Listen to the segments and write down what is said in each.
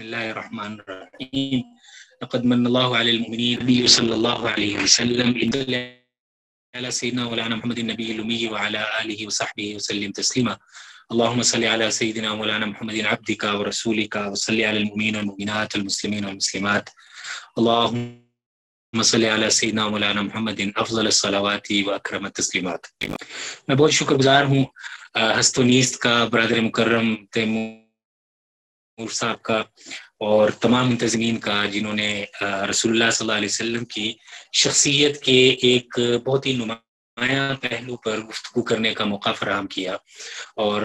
الله الرحمن الرحيم لقد من الله على المؤمنين النبي صلى الله عليه وسلم على سيدنا مولانا محمد النبي الأمي وعلى آله وصحبه وسلم تسليما اللهم صل على سيدنا مولانا محمد عبدك ورسولك وصل على المؤمنين والمؤمنات والمسلمين والمسلمات اللهم صل على سيدنا مولانا محمد افضل الصلوات واکرم التسلیمات۔ میں بہت شکر گزار ہوں ہست و نیست کا، برادر مکرم تیمور صاحب کا اور تمام منتظمین کا، جنہوں نے رسول اللہ صلی اللہ علیہ وسلم کی شخصیت کے ایک بہت ہی نمایاں پہلو پر گفتگو کرنے کا موقع فراہم کیا، اور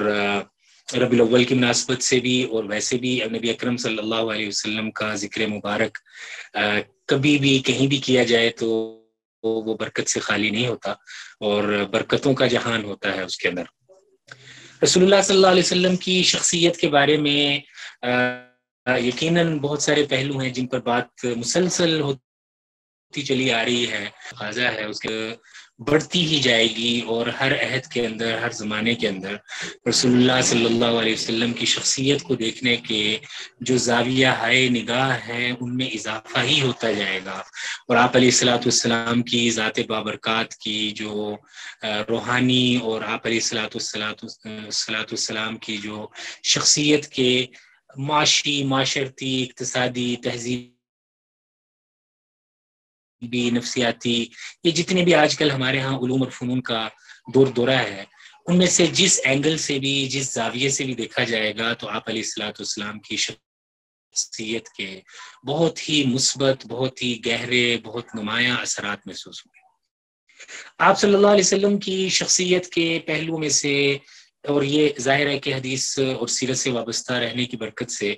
ربیع الاول کی مناسبت سے بھی اور ویسے بھی نبی اکرم صلی اللہ علیہ وسلم کا ذکر مبارک کبھی بھی کہیں بھی کیا جائے تو وہ برکت سے خالی نہیں ہوتا، اور برکتوں کا جہان ہوتا ہے اس کے اندر۔ رسول اللہ صلی اللہ علیہ وسلم کی شخصیت کے بارے میں یقیناً بہت سارے پہلو ہیں جن پر بات مسلسل ہوتی چلی آ رہی ہے، تقاضا ہے اس کے بڑھتی ہی جائے گی، اور ہر عہد کے اندر، ہر زمانے کے اندر رسول اللہ صلی اللہ علیہ وسلم کی شخصیت کو دیکھنے کے جو زاویہ ہائے نگاہ ہیں ان میں اضافہ ہی ہوتا جائے گا، اور آپ علیہ الصلوۃ والسلام کی ذات بابرکات کی جو روحانی اور آپ علیہ الصلوۃ والسلام کی جو شخصیت کے معاشی، معاشرتی، اقتصادی، تہذیبی، نفسیاتی، یہ جتنے بھی آج کل ہمارے ہاں علوم اور فنون کا دور دورہ ہے، ان میں سے جس اینگل سے بھی، جس زاویے سے بھی دیکھا جائے گا تو آپ علیہ الصلوۃ والسلام کی شخصیت کے بہت ہی مثبت، بہت ہی گہرے، بہت نمایاں اثرات محسوس ہوں گے۔ آپ صلی اللہ علیہ وسلم کی شخصیت کے پہلو میں سے، اور یہ ظاہر ہے کہ حدیث اور سیرت سے وابستہ رہنے کی برکت سے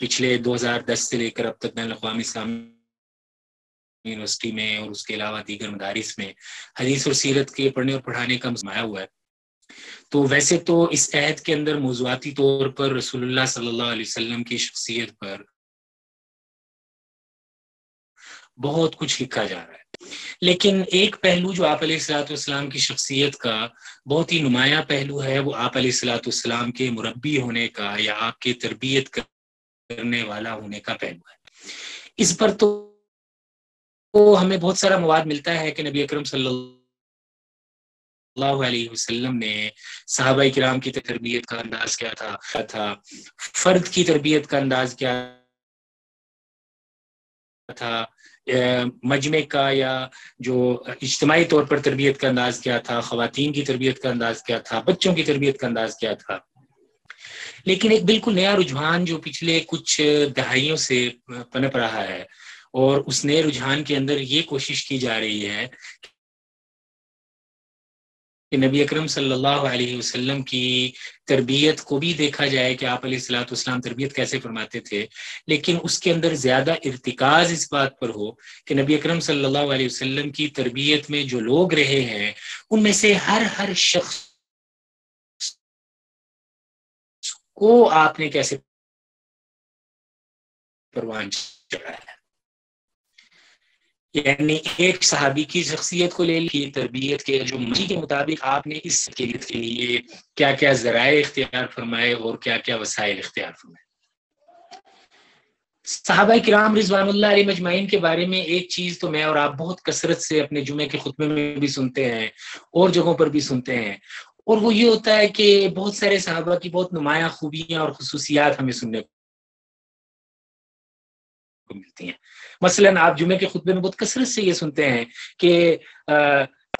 پچھلے 2010 سے لے کر اب تک بین الاقوامی اسلامی یونیورسٹی میں اور اس کے علاوہ دیگر مدارس میں حدیث اور سیرت کے پڑھنے اور پڑھانے کا مزمایا ہوا ہے، تو ویسے تو اس عہد کے اندر موضوعاتی طور پر رسول اللہ صلی اللہ علیہ وسلم کی شخصیت پر بہت کچھ لکھا جا رہا ہے، لیکن ایک پہلو جو آپ علیہ الصلوۃ والسلام کی شخصیت کا بہت ہی نمایاں پہلو ہے، وہ آپ علیہ الصلوۃ والسلام کے مربی ہونے کا یا آپ کے تربیت کرنے والا ہونے کا پہلو ہے۔ اس پر تو ہمیں بہت سارا مواد ملتا ہے کہ نبی اکرم صلی اللہ علیہ وسلم نے صحابہ کرام کی تربیت کا انداز کیا تھا، فرد کی تربیت کا انداز کیا تھا، مجمع کا یا جو اجتماعی طور پر تربیت کا انداز کیا تھا، خواتین کی تربیت کا انداز کیا تھا، بچوں کی تربیت کا انداز کیا تھا۔ لیکن ایک بالکل نیا رجحان جو پچھلے کچھ دہائیوں سے پنپ رہا ہے، اور اس نئے رجحان کے اندر یہ کوشش کی جا رہی ہے کہ نبی اکرم صلی اللہ علیہ وسلم کی تربیت کو بھی دیکھا جائے کہ آپ علیہ الصلوۃ والسلام تربیت کیسے فرماتے تھے، لیکن اس کے اندر زیادہ ارتکاز اس بات پر ہو کہ نبی اکرم صلی اللہ علیہ وسلم کی تربیت میں جو لوگ رہے ہیں ان میں سے ہر شخص کو آپ نے کیسے پروان چڑھا ہے۔ یعنی ایک صحابی کی شخصیت کو لے لی، تربیت کے جو مرضی کے مطابق آپ نے اس کے لیے کیا کیا ذرائع اختیار فرمائے اور کیا کیا وسائل اختیار فرمائے۔ صحابہ کرام رضوان اللہ علیہ مجمعین کے بارے میں ایک چیز تو میں اور آپ بہت کثرت سے اپنے جمعے کے خطبے میں بھی سنتے ہیں اور جگہوں پر بھی سنتے ہیں، اور وہ یہ ہوتا ہے کہ بہت سارے صحابہ کی بہت نمایاں خوبیاں اور خصوصیات ہمیں سننے کو ملتی ہیں۔ مثلا آپ جمعے کے خطبے میں بہت کثرت سے یہ سنتے ہیں کہ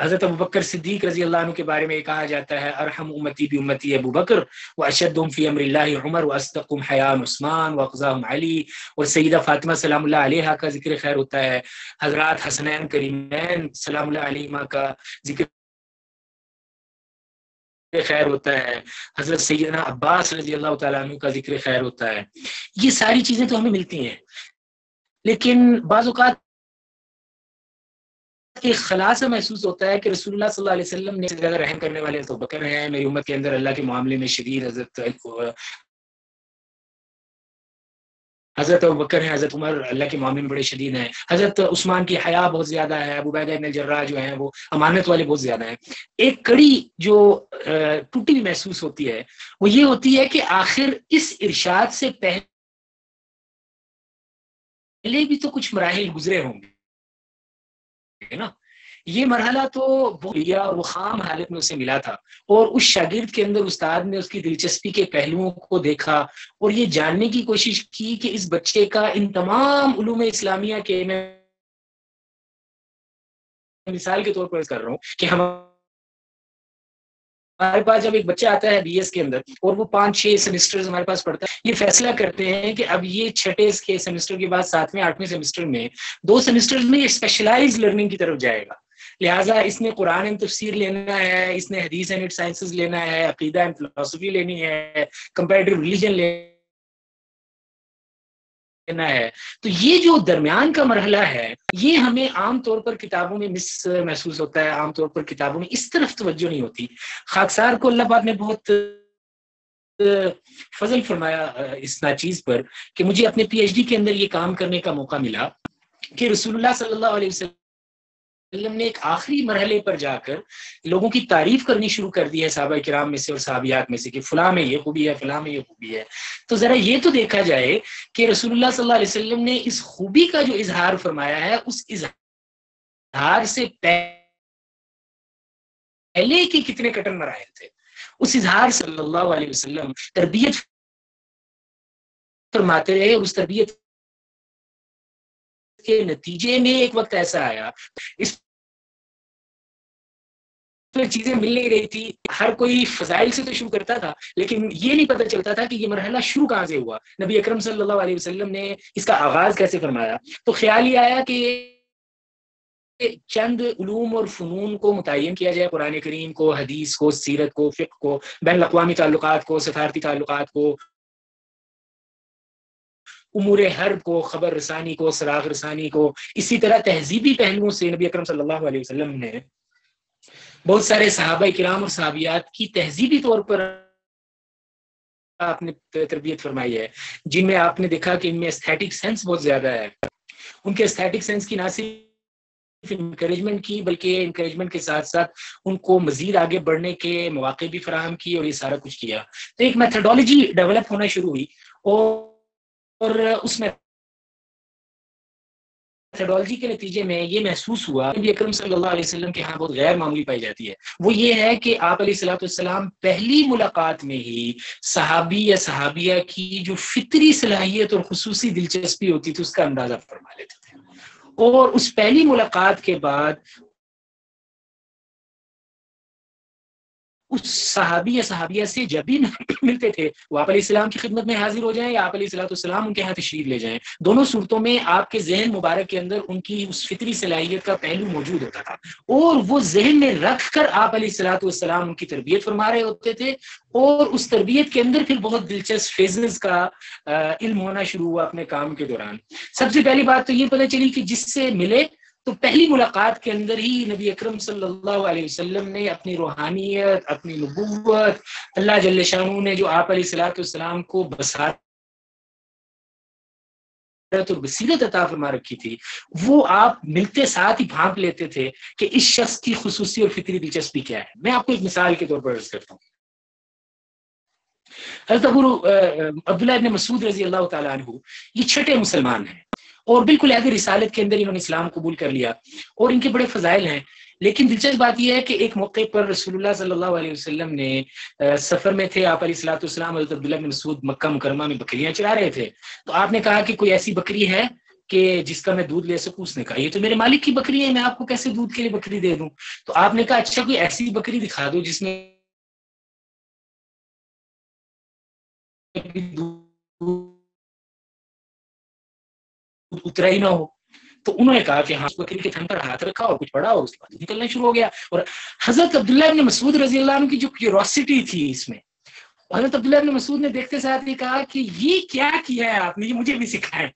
حضرت ابوبکر صدیق رضی اللہ عنہ کے بارے میں کہا جاتا ہے ارحم امتی بامتی ابو بکر واشدهم فی امر اللہ عمر واصدقهم حیاء عثمان واقضاهم علی، اور سیدہ فاطمہ سلام اللہ علیہا کا ذکر خیر ہوتا ہے، حضرات حسنین کریمین سلام اللہ علیہما کا ذکر خیر ہوتا ہے، حضرت سیدنا عباس رضی اللہ تعالیٰ عنہ کا ذکر خیر ہوتا ہے۔ یہ ساری چیزیں تو ہمیں ملتی ہیں، لیکن بعض اوقات ایک خلاصہ محسوس ہوتا ہے کہ رسول اللہ صلی اللہ علیہ وسلم نے زیادہ رحم کرنے والے ابو بکر ہیں، میری امت کے اندر اللہ کے معاملے میں شدید حضرت ابوبکر ہیں، حضرت عمر اللہ کے معاملے میں بڑے شدید ہیں، حضرت عثمان کی حیا بہت زیادہ ہے، ابو عبیدہ بن الجراح جو ہیں وہ امانت والے بہت زیادہ ہیں۔ ایک کڑی جو ٹوٹی ہوئی محسوس ہوتی ہے وہ یہ ہوتی ہے کہ آخر اس ارشاد سے پہلے پہلے بھی تو کچھ مراحل گزرے ہوں گے نا. یہ مرحلہ تو وہ خام حالت میں اسے ملا تھا، اور اس شاگرد کے اندر استاد نے اس کی دلچسپی کے پہلوؤں کو دیکھا اور یہ جاننے کی کوشش کی کہ اس بچے کا ان تمام علوم اسلامیہ کے، میں مثال کے طور پر کر رہا ہوں کہ ہمارے پاس جب ایک بچہ آتا ہے بی ایس کے اندر اور وہ 5-6 سیمسٹر ہمارے پاس پڑھتا ہے، یہ فیصلہ کرتے ہیں کہ اب یہ 6 کے سیمسٹر کے بعد 7ویں 8ویں سیمسٹر میں 2 سیمسٹر میں یہ اسپیشلائز لرننگ کی طرف جائے گا. لہٰذا اس نے قرآن اینڈ تفسیر لینا ہے، اس نے حدیث اینڈ سائنسز لینا ہے، عقیدہ اینڈ فلسفی لینی ہے، کمپیریٹیو ریلیجن لینا ہے. تو یہ جو درمیان کا مرحلہ ہے، یہ ہمیں عام طور پر کتابوں میں محسوس ہوتا ہے، عام طور پر کتابوں میں اس طرف توجہ نہیں ہوتی. خاکسار کو اللہ پاک نے بہت فضل فرمایا اس ناچیز پر کہ مجھے اپنے پی ایچ ڈی کے اندر یہ کام کرنے کا موقع ملا کہ رسول اللہ صلی اللہ علیہ وسلم نے ایک آخری مرحلے پر جا کر لوگوں کی تعریف کرنی شروع کر دی ہے، صحابہ کرام میں سے اور صحابیات میں سے، کہ فلاں میں یہ خوبی ہے، فلاں میں یہ خوبی ہے. تو ذرا یہ تو دیکھا جائے کہ رسول اللہ صلی اللہ علیہ وسلم نے اس خوبی کا جو اظہار فرمایا ہے، اس اظہار سے پہلے کے کتنے کٹن مراحل تھے. اس اظہار صلی اللہ علیہ وسلم تربیت فرماتے رہے، اور اس تربیت کے نتیجے میں ایک وقت ایسا آیا، اس چیزیں مل نہیں رہی تھی، ہر کوئی فضائل سے تو شروع کرتا تھا لیکن یہ نہیں پتہ چلتا تھا کہ یہ مرحلہ شروع کہاں سے ہوا، نبی اکرم صلی اللہ علیہ وسلم نے اس کا آغاز کیسے فرمایا. تو خیال یہ آیا کہ چند علوم اور فنون کو متعین کیا جائے، قرآن کریم کو، حدیث کو، سیرت کو، فقہ کو، بین الاقوامی تعلقات کو، سفارتی تعلقات کو، امور حرب کو، خبر رسانی کو، سراغ رسانی کو. اسی طرح تہذیبی پہلوؤں سے نبی اکرم صلی اللہ علیہ وسلم نے بہت سارے صحابہ کرام اور صحابیات کی تہذیبی طور پر آپ نے تربیت فرمائی ہے، جن میں آپ نے دیکھا کہ ان میں ایستھیٹک سینس بہت زیادہ ہے. ان کے ایستھیٹک سینس کی نہ صرف انکریجمنٹ کی بلکہ انکریجمنٹ کے ساتھ ساتھ ان کو مزید آگے بڑھنے کے مواقع بھی فراہم کی، اور یہ سارا کچھ کیا. تو ایک میتھڈولوجی ڈیولپ ہونا شروع ہوئی، اور اس میں میتھڈولوجی کے نتیجے میں یہ محسوس ہوا کہ نبی اکرم صلی اللہ علیہ وسلم کے ہاں بہت غیر معمولی پائی جاتی ہے. وہ یہ ہے کہ آپ علیہ الصلوۃ والسلام پہلی ملاقات میں ہی صحابی یا صحابیہ کی جو فطری صلاحیت اور خصوصی دلچسپی ہوتی تھی اس کا اندازہ فرما لیتے تھے، اور اس پہلی ملاقات کے بعد اس صحابی یا صحابیہ سے جب بھی ملتے تھے وہ آپ علیہ السلام کی خدمت میں حاضر ہو جائیں یا آپ علیہ الصلوۃ والسلام ان کے ہاں تشریف لے جائیں، دونوں صورتوں میں آپ کے ذہن مبارک کے اندر ان کی اس فطری صلاحیت کا پہلو موجود ہوتا تھا، اور وہ ذہن میں رکھ کر آپ علیہ الصلوۃ والسلام ان کی تربیت فرما رہے ہوتے تھے. اور اس تربیت کے اندر پھر بہت دلچسپ فیزز کا علم ہونا شروع ہوا اپنے کام کے دوران. سب سے پہلی بات تو یہ پتہ چلی کہ جس سے ملے تو پہلی ملاقات کے اندر ہی نبی اکرم صلی اللہ علیہ وسلم نے اپنی روحانیت، اپنی نبوت، اللہ جل شانہ نے جو آپ علیہ الصلوۃ والسلام کو بصارت اور بصیرت عطا فرما رکھی تھی، وہ آپ ملتے ساتھ ہی بھانپ لیتے تھے کہ اس شخص کی خصوصی اور فطری دلچسپی کیا ہے. میں آپ کو ایک مثال کے طور پر عرض کرتا ہوں. حضرت عبداللہ ابن مسعود رضی اللہ تعالیٰ عنہ یہ چھٹے مسلمان ہیں، اور بالکل عہد رسالت کے اندر انہوں نے اسلام قبول کر لیا، اور ان کے بڑے فضائل ہیں. لیکن دلچسپ بات یہ ہے کہ ایک موقع پر رسول اللہ صلی اللہ علیہ وسلم نے سفر میں تھے، آپ علیہ الصلوۃ والسلام حضرت عبداللہ بن مسعود مکہ مکرمہ میں بکریاں چرا رہے تھے. تو آپ نے کہا کہ کوئی ایسی بکری ہے کہ جس کا میں دودھ لے سکوں؟ اس نے کہا یہ تو میرے مالک کی بکری ہے، میں آپ کو کیسے دودھ کے لیے بکری دے دوں؟ تو آپ نے کہا اچھا کوئی ایسی بکری دکھا دو جس میں اترا ہی نہ ہو. تو انہوں نے کہا کہ ہاں بکری کے تھن پر ہاتھ رکھا اور کچھ پڑا اور اس کے بعد نکلنا شروع ہو گیا. اور حضرت عبداللہ ابن مسعود رضی اللہ عنہ کی جو کیوروسٹی تھی اس میں، حضرت عبداللہ ابن مسعود نے دیکھتے ساتھ یہ کہا کہ یہ کیا کیا ہے آپ نے، یہ مجھے بھی سکھائیں.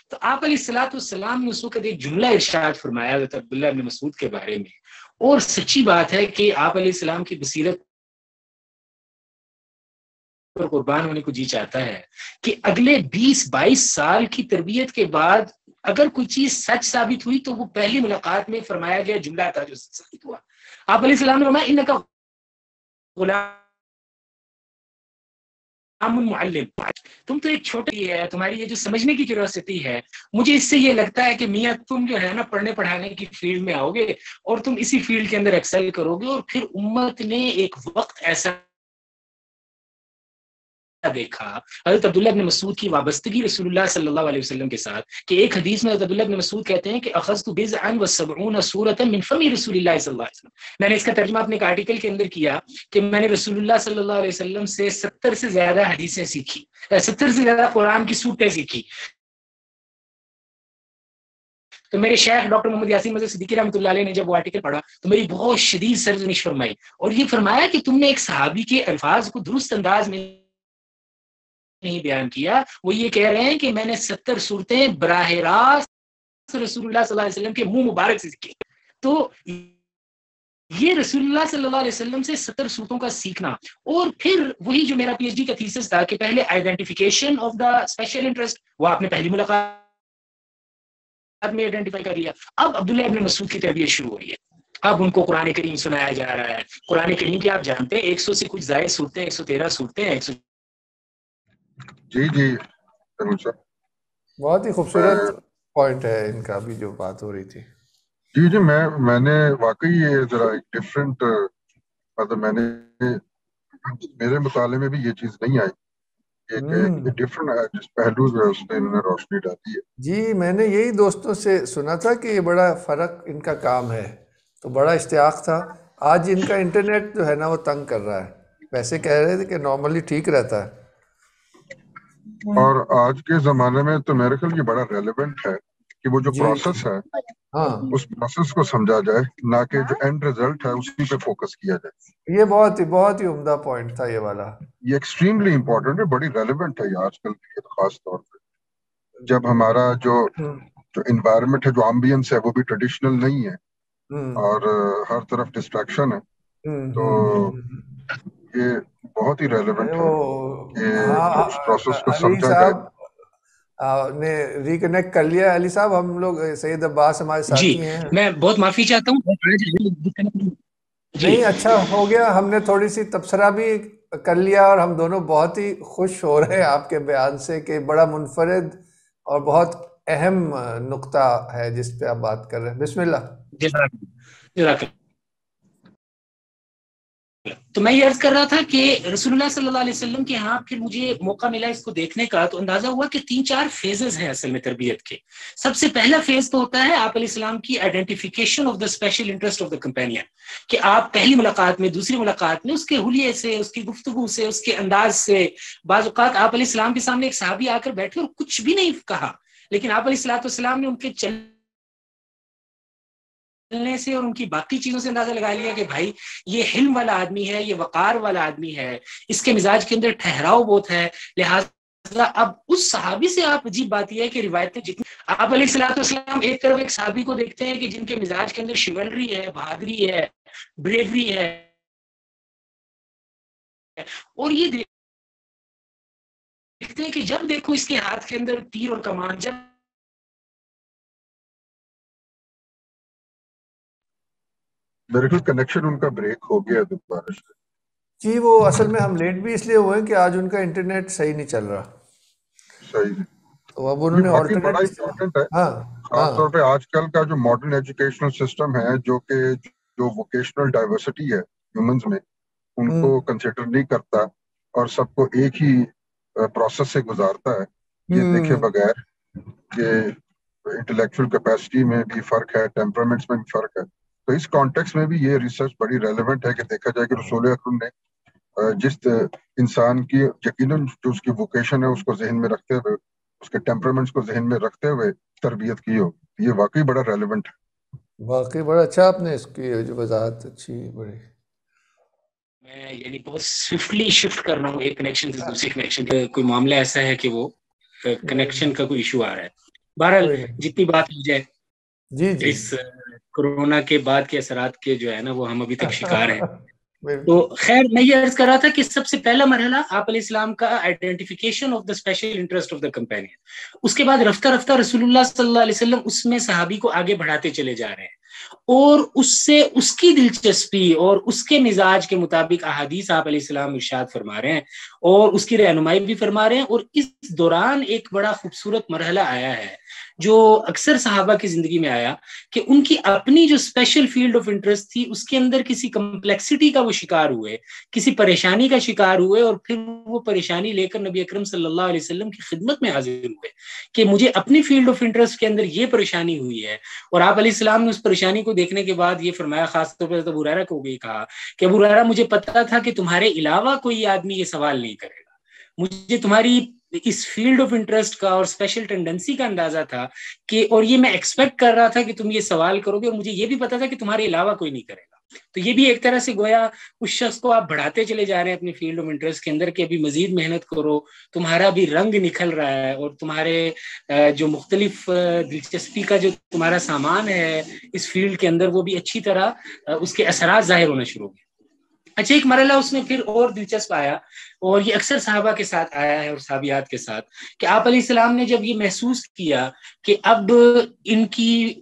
تو آپ علیہ الصلوۃ والسلام نے اس وقت ایک جملہ ارشاد فرمایا حضرت عبداللہ ابن مسعود کے بارے میں، اور سچی بات ہے کہ آپ علیہ السلام کی بصیرت پر قربان ہونے کو جی چاہتا ہے کہ اگلے 20-22 سال کی تربیت کے بعد اگر کوئی چیز سچ ثابت ہوئی تو وہ پہلی ملاقات میں فرمایا گیا جملہ تھا جو سچ ثابت ہوا. آپ علیہ السلام نے فرمایا انک غلام معلم. تم تو ایک چھوٹی ہے, تمہاری یہ جو سمجھنے کی کیوریوسٹی ہے, مجھے اس سے یہ لگتا ہے کہ میاں تم جو ہے نا پڑھنے پڑھانے کی فیلڈ میں آؤ گے اور تم اسی فیلڈ کے اندر ایکسل کرو گے, اور پھر امت نے ایک وقت ایسا دیکھا حضرت عبداللہ ابن مسعود کی وابستگی رسول اللہ صلی اللہ علیہ وسلم کے ساتھ, کہ ایک حدیث میں حضرت عبداللہ ابن مسعود کہتے ہیں کہ اخذت بضعا و70 سورۃ من فم رسول اللہ صلی اللہ علیہ وسلم. میں نے اس کا ترجمہ اپنے ایک آرٹیکل کے اندر کیا کہ میں نے رسول اللہ صلی اللہ علیہ وسلم سے 70 سے زیادہ حدیثیں سیکھی, 70 سے زیادہ قرآن کی صورتیں سیکھی. تو میرے شیخ ڈاکٹر محمد یاسین مسعود صدیقی رحمۃ اللہ علیہ نے جب وہ آرٹیکل پڑھا تو میری بہت شدید سرزنش فرمائی, اور یہ فرمایا کہ تم نے ایک صحابی کے الفاظ کو درست انداز میں نہیں بیان کیا. وہ یہ کہہ رہے ہیں کہ میں نے 70 صورتیں براہ راست رسول اللہ صلی اللہ علیہ وسلم کے منہ مبارک سے سیکھی. تو یہ رسول اللہ صلی اللہ علیہ وسلم سے 70 صورتوں کا سیکھنا, اور پھر وہی جو میرا پی ایچ ڈی کا تھیسس تھا کہ پہلے identification of the special interest, وہ آپ نے پہلی ملاقات میں آئیڈینٹیفائی کر لیا. اب عبداللہ ابن مسعود کی تربیت شروع ہو رہی ہے, اب ان کو قرآن کریم سنایا جا رہا ہے. قرآن کریم کی آپ جانتے ہیں 100 سے کچھ زائد صورتیں, 113 صورتیں ہیں. جی جی بہت ہی خوبصورت پوائنٹ ہے ان کا بھی جو بات ہو رہی تھی. جی جی میں نے واقعی یہ ذرا ایک ڈفرینٹ, مطلب میں نے میرے مطالعے میں بھی یہ چیز نہیں آئی, ایک ڈفرینٹ جس پہلو جو ہے اس پہ انہوں نے روشنی ڈالی ہے. جی میں نے یہی دوستوں سے سنا تھا کہ یہ بڑا فرق ان کا کام ہے, تو بڑا اشتیاق تھا. آج ان کا انٹرنیٹ جو ہے نا وہ تنگ کر رہا ہے, ویسے کہہ رہے تھے کہ نارملی ٹھیک رہتا ہے. اور آج کے زمانے میں تو میرے خیال یہ بڑا ریلیونٹ ہے کہ وہ جو پروسیس ہے اس پروسیس کو سمجھا جائے, نہ کہ جو اینڈ ریزلٹ ہے اسی پہ فوکس کیا جائے. یہ بہت ہی عمدہ پوائنٹ تھا یہ والا. یہ ایکسٹریملی امپورٹنٹ ہے, بڑی ریلیونٹ ہے یہ آج کل کے لیے, خاص طور پہ جب ہمارا جو انوائرمنٹ ہے, جو ایمبینس ہے, وہ بھی ٹریڈیشنل نہیں ہے اور ہر طرف ڈسٹریکشن ہے. تو یہ بہت ہی ریلیونٹ ہے کہ اس پروسیس کو سمجھا جائے. نے ریکنیکٹ کر لیا علی صاحب, ہم لوگ سید عباس ہمارے ساتھی ہیں. میں بہت معافی چاہتا ہوں. نہیں اچھا ہو گیا, ہم نے تھوڑی سی تبصرہ بھی کر لیا, اور ہم دونوں بہت ہی خوش ہو رہے ہیں آپ کے بیان سے کہ بڑا منفرد اور بہت اہم نقطہ ہے جس پہ آپ بات کر رہے ہیں. بسم اللہ. تو میں یہ عرض کر رہا تھا کہ رسول اللہ صلی اللہ علیہ وسلم کے ہاں پھر مجھے موقع ملا اس کو دیکھنے کا, تو اندازہ ہوا کہ 3-4 فیزز ہیں اصل میں تربیت کے. سب سے پہلا فیز تو ہوتا ہے آپ علیہ السلام کی identification of the special interest of the companion, کہ آپ پہلی ملاقات میں, دوسری ملاقات میں اس کے حلیے سے, اس کی گفتگو سے, اس کے انداز سے, بعض اوقات آپ علیہ السلام کے سامنے ایک صحابی آ کر بیٹھے اور کچھ بھی نہیں کہا, لیکن آپ علیہ السلام نے ان کے چلنے سے اور ان کی باقی چیزوں سے اندازہ لگا لیا کہ بھائی یہ حلم والا آدمی ہے, یہ وقار والا آدمی ہے, اس کے مزاج کے اندر ٹھہراؤ بہت ہے. لہٰذا اب اس صحابی سے آپ, عجیب بات یہ ہے کہ روایتیں جتنی, آپ علیہ السلام ایک طرف ایک صحابی کو دیکھتے ہیں کہ جن کے مزاج کے اندر شیولری ہے, بہادری ہے, بریوری ہے, اور یہ دیکھتے ہیں کہ جب دیکھو اس کے ہاتھ کے اندر تیر اور کمان. جب میرے خیال کنیکشن ان کا بریک ہو گیا دوبارہ سے. جی وہ اصل میں ہم لیٹ بھی اس لیے ہوئے کہ آج ان کا انٹرنیٹ صحیح نہیں چل رہا. صحیح, تو اب انہوں نے واقعی بڑا امپورٹنٹ ہے, خاص طور پہ آج کل کا جو ماڈرن ایجوکیشنل سسٹم ہے, جو ووکیشنل ڈائیورسٹی ہے ہیومنز میں, ان کو کنسیڈر نہیں کرتا اور سب کو ایک ہی پروسیس سے گزارتا ہے, یہ دیکھے بغیر کہ انٹلیکچوئل کیپیسٹی میں بھی فرق ہے, ٹیمپرامنٹس میں بھی فرق ہے. تو اس کانٹیکس میں بھی یہ ریسرچ بڑی ریلیونٹ ہے کہ دیکھا جائے کہ رسول اکرم نے جس انسان کی یقیناً جو اس کی ووکیشن ہے اس کو ذہن میں رکھتے ہوئے, اس کے ٹیمپرامنٹس کو ذہن میں رکھتے ہوئے تربیت کی ہو. یہ واقعی بڑا ریلیونٹ ہے. واقعی بڑا اچھا آپ نے اس کی جو وضاحت اچھی بڑی. میں یعنی بہت سوئفٹلی شفٹ کر رہا ہوں ایک کنیکشن سے دوسری کنیکشن. کوئی معاملہ ایسا ہے کہ وہ کنیکشن کا کوئی ایشو آ رہا ہے. بہرحال جتنی بات ہو جائے, جی اس کورونا کے بعد کے اثرات کے جو ہے نا وہ ہم ابھی تک شکار ہیں. تو خیر میں یہ عرض کر رہا تھا کہ سب سے پہلا مرحلہ آپ علیہ السلام کا identification of the special interest of the companion. اس کے بعد رفتہ رفتہ رسول اللہ صلی اللہ علیہ وسلم اس میں صحابی کو آگے بڑھاتے چلے جا رہے ہیں. اور اس سے اس کی دلچسپی اور اس کے مزاج کے مطابق احادیث آپ علیہ السلام ارشاد فرما رہے ہیں اور اس کی رہنمائی بھی فرما رہے ہیں. اور اس دوران ایک بڑا خوبصورت مرحلہ آیا ہے جو اکثر صحابہ کی زندگی میں آیا کہ ان کی اپنی جو اسپیشل فیلڈ آف انٹرسٹ تھی اس کے اندر کسی کمپلیکسٹی کا وہ شکار ہوئے, کسی پریشانی کا شکار ہوئے, اور پھر وہ پریشانی لے کر نبی اکرم صلی اللہ علیہ وسلم کی خدمت میں حاضر ہوئے کہ مجھے اپنی فیلڈ آف انٹرسٹ کے اندر یہ پریشانی ہوئی ہے. اور آپ علیہ السلام نے اس پریشانی کو دیکھنے کے بعد یہ فرمایا, خاص طور پر ابو ہریرہ کو بھی کہا کہ ابو ہریرہ مجھے پتا تھا کہ تمہارے علاوہ کوئی آدمی یہ سوال نہیں کرے گا, مجھے تمہاری اس فیلڈ آف انٹرسٹ کا اور اسپیشل ٹینڈنسی کا اندازہ تھا کہ, اور یہ میں ایکسپیکٹ کر رہا تھا کہ تم یہ سوال کرو گے, اور مجھے یہ بھی پتا تھا کہ تمہارے علاوہ کوئی نہیں کرے گا. تو یہ بھی ایک طرح سے گویا اس شخص کو آپ بڑھاتے چلے جا رہے ہیں اپنی فیلڈ آف انٹرسٹ کے اندر کہ ابھی مزید محنت کرو, تمہارا بھی رنگ نکل رہا ہے اور تمہارے جو مختلف دلچسپی کا جو تمہارا سامان ہے اس فیلڈ کے اندر وہ بھی اچھی طرح اس کے اثرات ظاہر ہونا شروع ہو گئے. اچھا, ایک مرحلہ اس میں پھر اور دلچسپ آیا, اور یہ اکثر صحابہ کے ساتھ آیا ہے اور صحابیات کے ساتھ, کہ آپ علیہ السلام نے جب یہ محسوس کیا کہ اب ان کی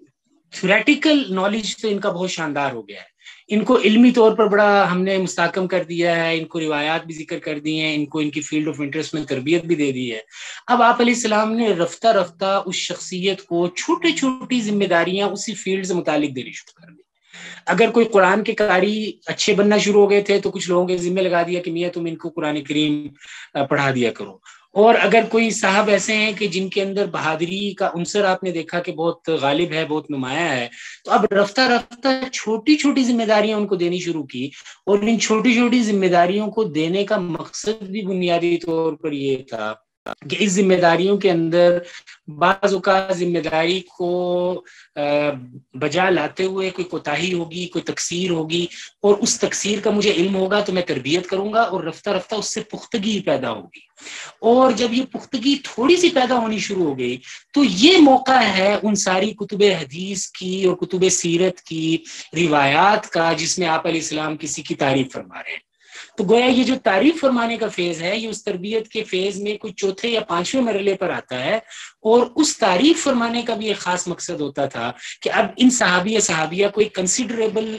تھیوریٹیکل نالج تو ان کا بہت شاندار ہو گیا ہے, ان کو علمی طور پر بڑا ہم نے مستحکم کر دیا ہے, ان کو روایات بھی ذکر کر دی ہیں, ان کو ان کی فیلڈ آف انٹرسٹ میں تربیت بھی دے دی ہے. اب آپ علیہ السلام نے رفتہ رفتہ اس شخصیت کو چھوٹی چھوٹی ذمہ داریاں اسی فیلڈ سے متعلق دینی شروع کر دی. اگر کوئی قرآن کے قاری اچھے بننا شروع ہو گئے تھے تو کچھ لوگوں کے ذمہ لگا دیا کہ میاں تم ان کو قرآن کریم پڑھا دیا کرو. اور اگر کوئی صاحب ایسے ہیں کہ جن کے اندر بہادری کا عنصر آپ نے دیکھا کہ بہت غالب ہے, بہت نمایاں ہے, تو اب رفتہ رفتہ چھوٹی چھوٹی ذمہ داریاں ان کو دینی شروع کی. اور ان چھوٹی چھوٹی ذمہ داریوں کو دینے کا مقصد بھی بنیادی طور پر یہ تھا کہ اس ذمہ داریوں کے اندر بعض اوقات ذمہ داری کو بجا لاتے ہوئے کوئی کوتاہی ہوگی, کوئی تقصیر ہوگی, اور اس تقصیر کا مجھے علم ہوگا تو میں تربیت کروں گا اور رفتہ رفتہ اس سے پختگی پیدا ہوگی. اور جب یہ پختگی تھوڑی سی پیدا ہونی شروع ہو گئی تو یہ موقع ہے ان ساری کتب حدیث کی اور کتب سیرت کی روایات کا جس میں آپ علیہ السلام کسی کی تعریف فرما رہے ہیں. تو گویا یہ جو تعریف فرمانے کا فیز ہے یہ اس تربیت کے فیز میں کوئی چوتھے یا پانچویں مرحلے پر آتا ہے, اور اس تعریف فرمانے کا بھی ایک خاص مقصد ہوتا تھا کہ اب ان صحابی صحابیہ کو ایک کنسیڈریبل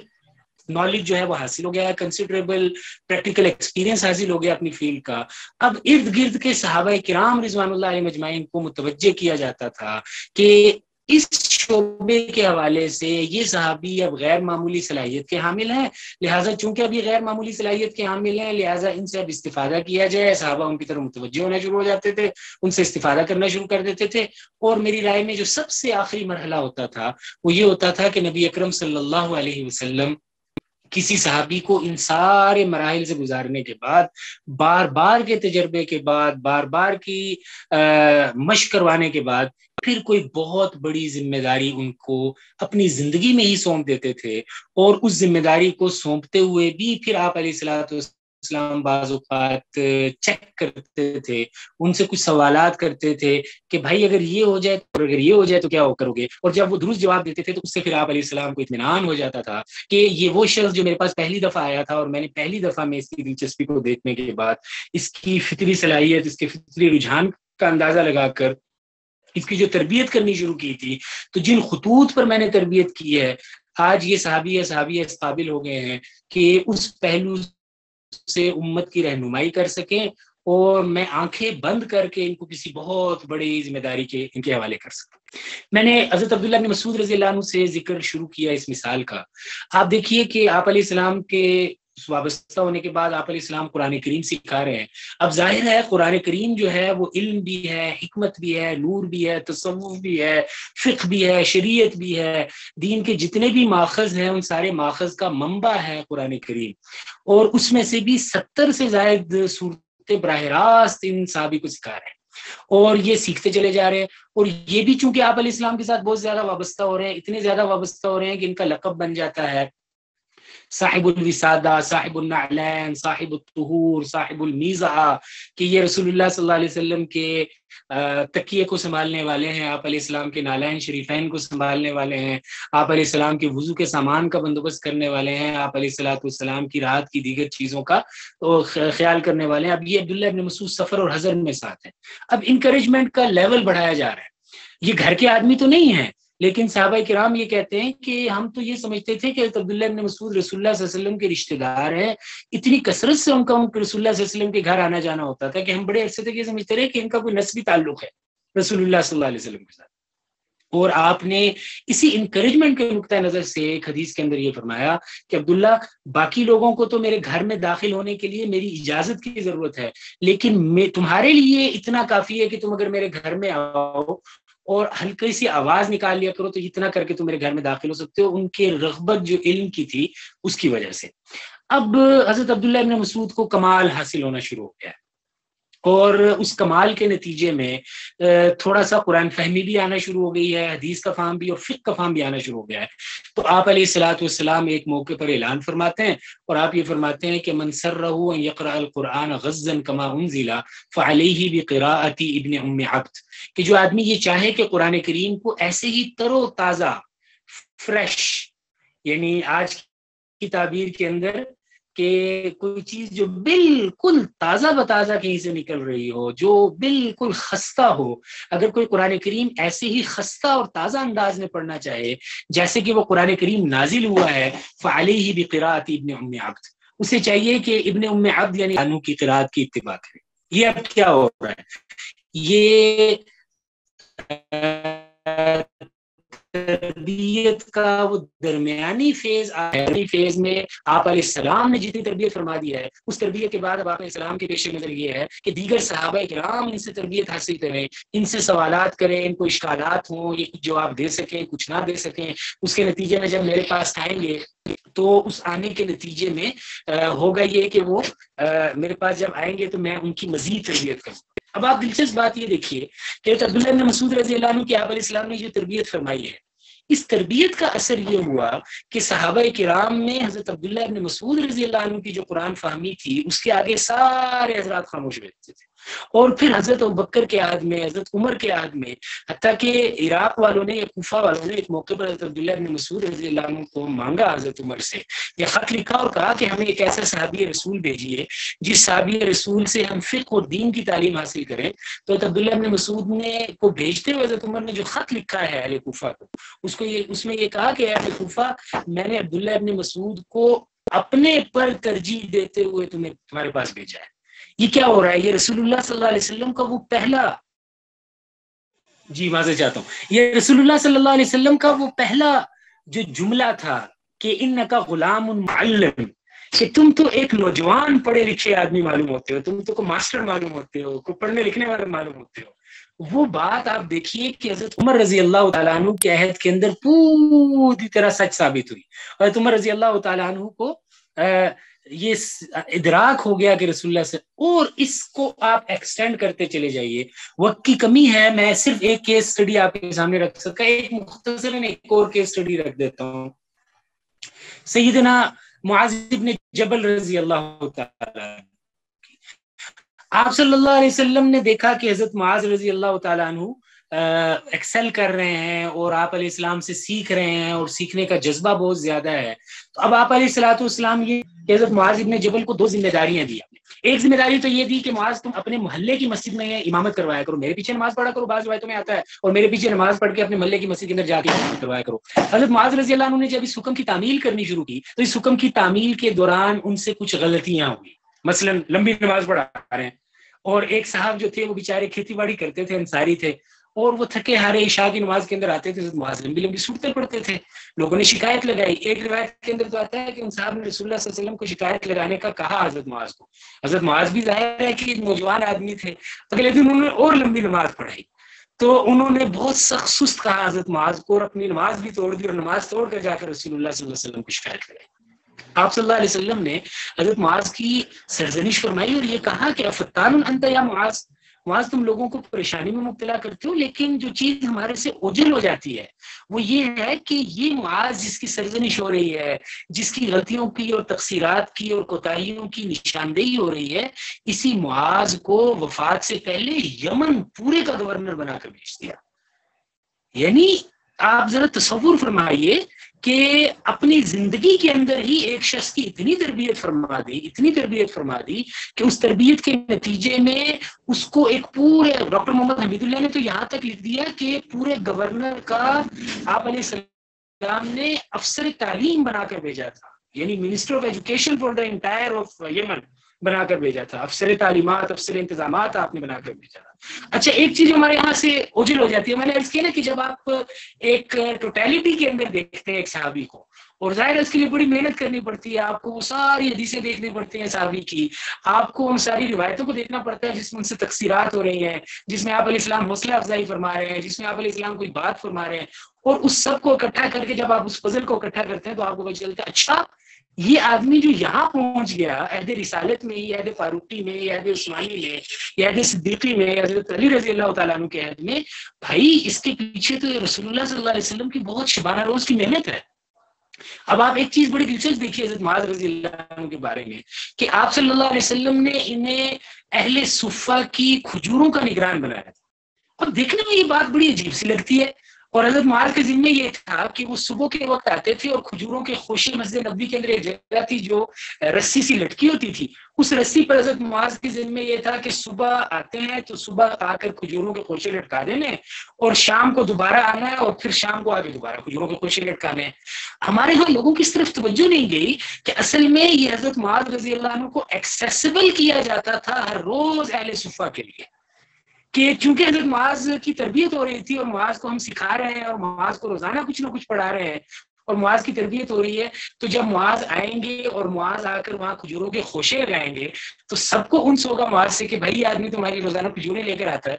نالج جو ہے وہ حاصل ہو گیا ہے, کنسیڈریبل پریکٹیکل ایکسپیرینس حاصل ہو گیا اپنی فیلڈ کا. اب ارد گرد کے صحابہ کرام رضوان اللہ علیہ مجمعین کو متوجہ کیا جاتا تھا کہ اس شعبے کے حوالے سے یہ صحابی اب غیر معمولی صلاحیت کے حامل ہیں, لہٰذا چونکہ اب یہ غیر معمولی صلاحیت کے حامل ہیں لہٰذا ان سے اب استفادہ کیا جائے. صحابہ ان کی طرف متوجہ ہونا شروع ہو جاتے تھے, ان سے استفادہ کرنا شروع کر دیتے تھے. اور میری رائے میں جو سب سے آخری مرحلہ ہوتا تھا وہ یہ ہوتا تھا کہ نبی اکرم صلی اللہ علیہ وسلم کسی صحابی کو ان سارے مراحل سے گزارنے کے بعد, بار بار کے تجربے کے بعد, بار بار کی مشق کروانے کے بعد پھر کوئی بہت بڑی ذمہ داری ان کو اپنی زندگی میں ہی سونپ دیتے تھے. اور اس ذمہ داری کو سونپتے ہوئے بھی پھر آپ علیہ السلام بعض اوقات چیک کرتے تھے, ان سے کچھ سوالات کرتے تھے کہ بھائی اگر یہ ہو جائے تو اگر یہ ہو جائے تو کیا کرو گے. اور جب وہ درست جواب دیتے تھے تو اس سے پھر آپ علیہ السلام کو اطمینان ہو جاتا تھا کہ یہ وہ شخص جو میرے پاس پہلی دفعہ آیا تھا اور میں نے پہلی دفعہ میں اس کی دلچسپی کو دیکھنے کے بعد اس کی فطری صلاحیت, اس کے فطری رجحان کا اندازہ لگا کر اس کی جو تربیت کرنی شروع کی تھی, تو جن خطوط پر میں نے تربیت کی ہے آج یہ صحابی اس قابل ہو گئے ہیں کہ اس پہلو سے امت کی رہنمائی کر سکیں, اور میں آنکھیں بند کر کے ان کو کسی بہت بڑی ذمہ داری کے ان کے حوالے کر سکوں. میں نے حضرت عبداللہ بن مسعود رضی اللہ عنہ سے ذکر شروع کیا اس مثال کا. آپ دیکھیے کہ آپ علیہ السلام کے وابستہ ہونے کے بعد آپ علیہ السلام قرآن کریم سکھا رہے ہیں. اب ظاہر ہے قرآن کریم جو ہے وہ علم بھی ہے, حکمت بھی ہے, نور بھی ہے, تصوف بھی ہے, فقہ بھی ہے, شریعت بھی ہے, دین کے جتنے بھی ماخذ ہیں ان سارے ماخذ کا منبع ہے قرآن کریم. اور اس میں سے بھی 70 سے زائد صورتیں براہ راست ان صحابی کو سکھا رہے ہیں, اور یہ سیکھتے چلے جا رہے ہیں. اور یہ بھی چونکہ آپ علیہ السلام کے ساتھ بہت زیادہ وابستہ ہو رہے ہیں, اتنے زیادہ وابستہ ہو رہے ہیں کہ ان کا لقب بن جاتا ہے صاحب الوسادہ, صاحب النعلین, صاحب الطہور, صاحب المیزہ, کہ یہ رسول اللہ صلی اللہ علیہ وسلم کے تکیے کو سنبھالنے والے ہیں, آپ علیہ السلام کے نالین شریفین کو سنبھالنے والے ہیں, آپ علیہ السلام کے وضو کے سامان کا بندوبست کرنے والے ہیں, آپ علیہ السلام کی راحت کی دیگر چیزوں کا خیال کرنے والے ہیں. اب یہ عبداللہ ابن مسعود سفر اور حضر میں ساتھ ہیں. اب انکریجمنٹ کا لیول بڑھایا جا رہا ہے. یہ گھر کے آدمی تو نہیں ہیں لیکن صحابہ کرام یہ کہتے ہیں کہ ہم تو یہ سمجھتے تھے کہ حضرت عبداللہ ابن مسعود رسول اللہ صلی اللہ علیہ وسلم کے رشتہ دار ہیں، اتنی کثرت سے ان کا رسول اللہ صلی اللہ علیہ وسلم کے گھر آنا جانا ہوتا تھا کہ ہم بڑے عرصے تک یہ سمجھتے رہے کہ ان کا کوئی نسبی تعلق ہے رسول اللہ صلی اللہ علیہ وسلم کے ساتھ۔ اور آپ نے اسی انکریجمنٹ کے نقطۂ نظر سے ایک حدیث کے اندر یہ فرمایا کہ عبداللہ باقی لوگوں کو تو میرے گھر میں داخل ہونے کے لیے میری اجازت کی ضرورت ہے، لیکن تمہارے لیے اتنا کافی ہے کہ تم اگر میرے گھر میں آؤ اور ہلکی سی آواز نکال لیا کرو تو اتنا کر کے تم میرے گھر میں داخل ہو سکتے ہو۔ ان کے رغبت جو علم کی تھی اس کی وجہ سے اب حضرت عبداللہ ابن مسعود کو کمال حاصل ہونا شروع ہو گیا، اور اس کمال کے نتیجے میں تھوڑا سا قرآن فہمی بھی آنا شروع ہو گئی ہے، حدیث کا فہم بھی اور فقہ کا فہم بھی آنا شروع ہو گیا ہے۔ تو آپ علیہ الصلوۃ والسلام ایک موقع پر اعلان فرماتے ہیں، اور آپ یہ فرماتے ہیں کہ من سرہ ان یقرأ القرآن غضا کما انزل فعلیہ بقراءۃ ابن ام عبد، کہ جو آدمی یہ چاہے کہ قرآن کریم کو ایسے ہی تر و تازہ فریش، یعنی آج کی تعبیر کے اندر کہ کوئی چیز جو بالکل تازہ بتازہ کہیں سے نکل رہی ہو، جو بالکل خستہ ہو، اگر کوئی قرآن کریم ایسے ہی خستہ اور تازہ انداز میں پڑھنا چاہے جیسے کہ وہ قرآن کریم نازل ہوا ہے، فعلیہ بقراءۃ ابن ام عبد، اسے چاہیے کہ ابن ام عبد یعنی انو کی قراءت کی اتباع کرے۔ یہ اب کیا ہو رہا ہے، یہ تربیت کا وہ درمیانی فیز میں آپ علیہ السلام نے جتنی تربیت فرما دی ہے، اس تربیت کے بعد اب آپ علیہ السلام کے پیش نظر یہ ہے کہ دیگر صحابہ کرام ان سے تربیت حاصل کریں، ان سے سوالات کریں، ان کو اشکالات ہوں، یہ کچھ جواب دے سکیں کچھ نہ دے سکیں، اس کے نتیجے میں جب میرے پاس آئیں گے تو اس آنے کے نتیجے میں ہوگا یہ کہ وہ میرے پاس جب آئیں گے تو میں ان کی مزید تربیت کروں۔ اب آپ دلچسپ بات یہ دیکھیے کہ عبداللہ بن مسعود رضی اللہ عنہ کی آپ علیہ السلام نے جو تربیت فرمائی ہے، اس تربیت کا اثر یہ ہوا کہ صحابہ کرام میں حضرت عبداللہ ابن مسعود رضی اللہ عنہ کی جو قرآن فہمی تھی اس کے آگے سارے حضرات خاموش بیٹھتے تھے، اور پھر حضرت ابوبکر کے عہد میں، حضرت عمر کے عہد میں، حتیٰ کہ عراق والوں نے یا کوفہ والوں نے ایک موقع پر حضرت عبداللہ ابن مسعود رضی اللہ عنہ کو مانگا، حضرت عمر سے یہ خط لکھا اور کہا کہ ہمیں ایک ایسا صحابی رسول بھیجیے جس صحابی رسول سے ہم فقہ اور دین کی تعلیم حاصل کریں۔ تو حضرت عبداللہ ابن مسعود نے کو بھیجتے ہوئے حضرت عمر نے جو خط لکھا ہے اہل کوفہ کو، اس میں یہ کہا کہ اہل کوفہ، میں نے عبداللہ ابن مسعود کو اپنے پر ترجیح دیتے ہوئے تمہارے پاس بھیجا ہے۔ یہ کیا ہو رہا ہے، یہ رسول اللہ صلی اللہ علیہ وسلم کا وہ پہلا، جی معذرت چاہتا ہوں، یہ رسول اللہ صلی اللہ علیہ وسلم کا وہ پہلا جو جملہ تھا کہ انکا غلام معلم، کہ تم تو ایک نوجوان پڑھے لکھے آدمی معلوم ہوتے ہو، تم تو کوئی ماسٹر معلوم ہوتے ہو، کوئی پڑھنے لکھنے والے معلوم ہوتے ہو۔ وہ بات آپ دیکھیے کہ حضرت عمر رضی اللہ تعالیٰ عنہ کے عہد کے اندر پوری طرح سچ ثابت ہوئی۔ حضرت عمر رضی اللہ تعالیٰ عنہ کو یہ ادراک ہو گیا کہ رسول اللہ سے، اور اس کو آپ ایکسٹینڈ کرتے چلے جائیے۔ وقت کی کمی ہے، میں صرف ایک کیس سٹڈی آپ کے سامنے رکھ سکا، ایک مختصر ایک اور کیس سٹڈی رکھ دیتا ہوں۔ سیدنا معاذ بن جبل رضی اللہ تعالیٰ، آپ صلی اللہ علیہ وسلم نے دیکھا کہ حضرت معاذ رضی اللہ تعالیٰ عنہ ایکسل کر رہے ہیں اور آپ علیہ السلام سے سیکھ رہے ہیں اور سیکھنے کا جذبہ بہت زیادہ ہے۔ تو اب آپ علیہ الصلوۃ والسلام یہ کہ حضرت معاذ بن جبل کو دو ذمہ داریاں دی۔ ایک ذمہ داری تو یہ دی کہ معاذ تم اپنے محلے کی مسجد میں امامت کروایا کرو، میرے پیچھے نماز پڑھا کرو، بعض روایتوں میں آتا ہے، اور میرے پیچھے نماز پڑھ کے اپنے محلے کی مسجد کے اندر جا کے امامت کروایا کرو۔ حضرت معاذ رضی اللہ عنہ نے جب اس حکم کی تعمیل کرنی شروع کی تو اس حکم کی تعمیل کے دوران ان سے کچھ غلطیاں ہوئی، مثلا لمبی نماز پڑھا رہے ہیں، اور ایک صاحب جو تھے وہ بیچارے کھیتی باڑی کرتے تھے، انصاری تھے، اور وہ تھکے ہارے عشاء کی نماز کے اندر آتے تھے، معاذ لمبی لمبی صورتیں پڑھتے تھے۔ لوگوں نے شکایت لگائی، ایک روایت کے اندر تو آتا ہے کہ ان صاحب نے رسول اللہ صلی اللہ علیہ وسلم کو شکایت لگانے کا کہا حضرت معاذ کو۔ حضرت معاذ بھی ظاہر ہے کہ نوجوان آدمی تھے، اگلے دن انہوں نے اور لمبی نماز پڑھائی، تو انہوں نے بہت سخت سست کہا حضرت معاذ کو، اور اپنی نماز بھی توڑ دی، اور نماز توڑ کر جا کر رسول اللہ صلی اللہ علیہ وسلم کو شکایت لگائی۔ آپ صلی اللہ علیہ وسلم نے حضرت معاذ کی سرزنش فرمائی اور یہ کہا کہ افتان انت یا معاذ، معاذ تم لوگوں کو پریشانی میں مبتلا کرتے ہو، لیکن جو چیز ہمارے سے اوجھل ہو جاتی ہے وہ یہ ہے کہ یہ معاذ جس کی سرزنش ہو رہی ہے، جس کی غلطیوں کی اور تقصیرات کی اور کوتاہیوں کی نشاندہی ہو رہی ہے، اسی معاذ کو وفات سے پہلے یمن پورے کا گورنر بنا کر بھیج دیا۔ یعنی آپ ذرا تصور فرمائیے کہ اپنی زندگی کے اندر ہی ایک شخص کی اتنی تربیت فرما دی کہ اس تربیت کے نتیجے میں اس کو ایک پورے ڈاکٹر محمد حمید اللہ نے تو یہاں تک لکھ دیا کہ پورے گورنر کا آپ علیہ السلام نے افسر تعلیم بنا کر بھیجا تھا، یعنی minister of education for the entire of Yemen بنا کر بھیجا تھا، افسر تعلیمات افسر انتظامات آپ نے بنا کر بھیجا تھا۔ اچھا ایک چیز ہمارے یہاں سے اوجھل ہو جاتی ہے، میں نے عرض کیا نا کہ جب آپ ایک ٹوٹیلٹی کے اندر دیکھتے ہیں ایک صحابی کو، اور ظاہر ہے اس کے لیے بڑی محنت کرنی پڑتی ہے، آپ کو وہ ساری حدیثیں دیکھنی پڑتی ہیں صحابی کی، آپ کو ان ساری روایتوں کو دیکھنا پڑتا ہے جس میں ان سے تقصیرات ہو رہی ہیں، جس میں آپ علیہ السلام حوصلہ افزائی فرما رہے ہیں، جس میں آپ علیہ السلام کوئی بات فرما رہے ہیں، اور اس سب کو اکٹھا کر کے جب آپ اس فضل کو اکٹھا کرتے ہیں تو آپ کو پتہ چلتا ہے اچھا یہ آدمی جو یہاں پہنچ گیا عہد رسالت میں، عہد فاروقی میں، عہد عثمانی میں، عہد صدیقی میں، حضرت علی رضی اللہ تعالیٰ عنہ کے عہد میں، بھائی اس کے پیچھے تو رسول اللہ صلی اللہ علیہ وسلم کی بہت شبانہ روز کی محنت ہے۔ اب آپ ایک چیز بڑی دلچسپ دیکھیے حضرت معاذ رضی اللہ عنہ کے بارے میں کہ آپ صلی اللہ علیہ وسلم نے انہیں اہل صفہ کی کھجوروں کا نگران بنایا تھا۔ اب دیکھنے میں یہ بات بڑی عجیب سی لگتی ہے، اور حضرت معاذ کے ذمہ یہ تھا کہ وہ صبح کے وقت آتے تھے اور کھجوروں کے خوشے مسجد نبوی کے اندر ایک جگہ تھی جو رسی سی لٹکی ہوتی تھی، اس رسی پر حضرت معاذ کے ذمہ یہ تھا کہ صبح آتے ہیں تو صبح آ کر کھجوروں کے خوشے لٹکا دینے، اور شام کو دوبارہ آنا ہے اور پھر شام کو آگے دوبارہ کھجوروں کے خوشے لٹکانے ہیں۔ ہمارے ہاں لوگوں کی اس طرف توجہ نہیں گئی کہ اصل میں یہ حضرت معاذ رضی اللہ عنہ کو ایکسیسیبل کیا جاتا تھا ہر روز اہل صفہ کے لیے، کہ چونکہ حضرت معاذ کی تربیت ہو رہی تھی اور معاذ کو ہم سکھا رہے ہیں اور معاذ کو روزانہ کچھ نہ کچھ پڑھا رہے ہیں اور معاذ کی تربیت ہو رہی ہے، تو جب معاذ آئیں گے اور معاذ آ کر وہاں کھجوروں کے خوشے لگائیں گے تو سب کو انس ہوگا معاذ سے کہ بھائی یہ آدمی تمہاری روزانہ کھجوریں لے کر آتا ہے،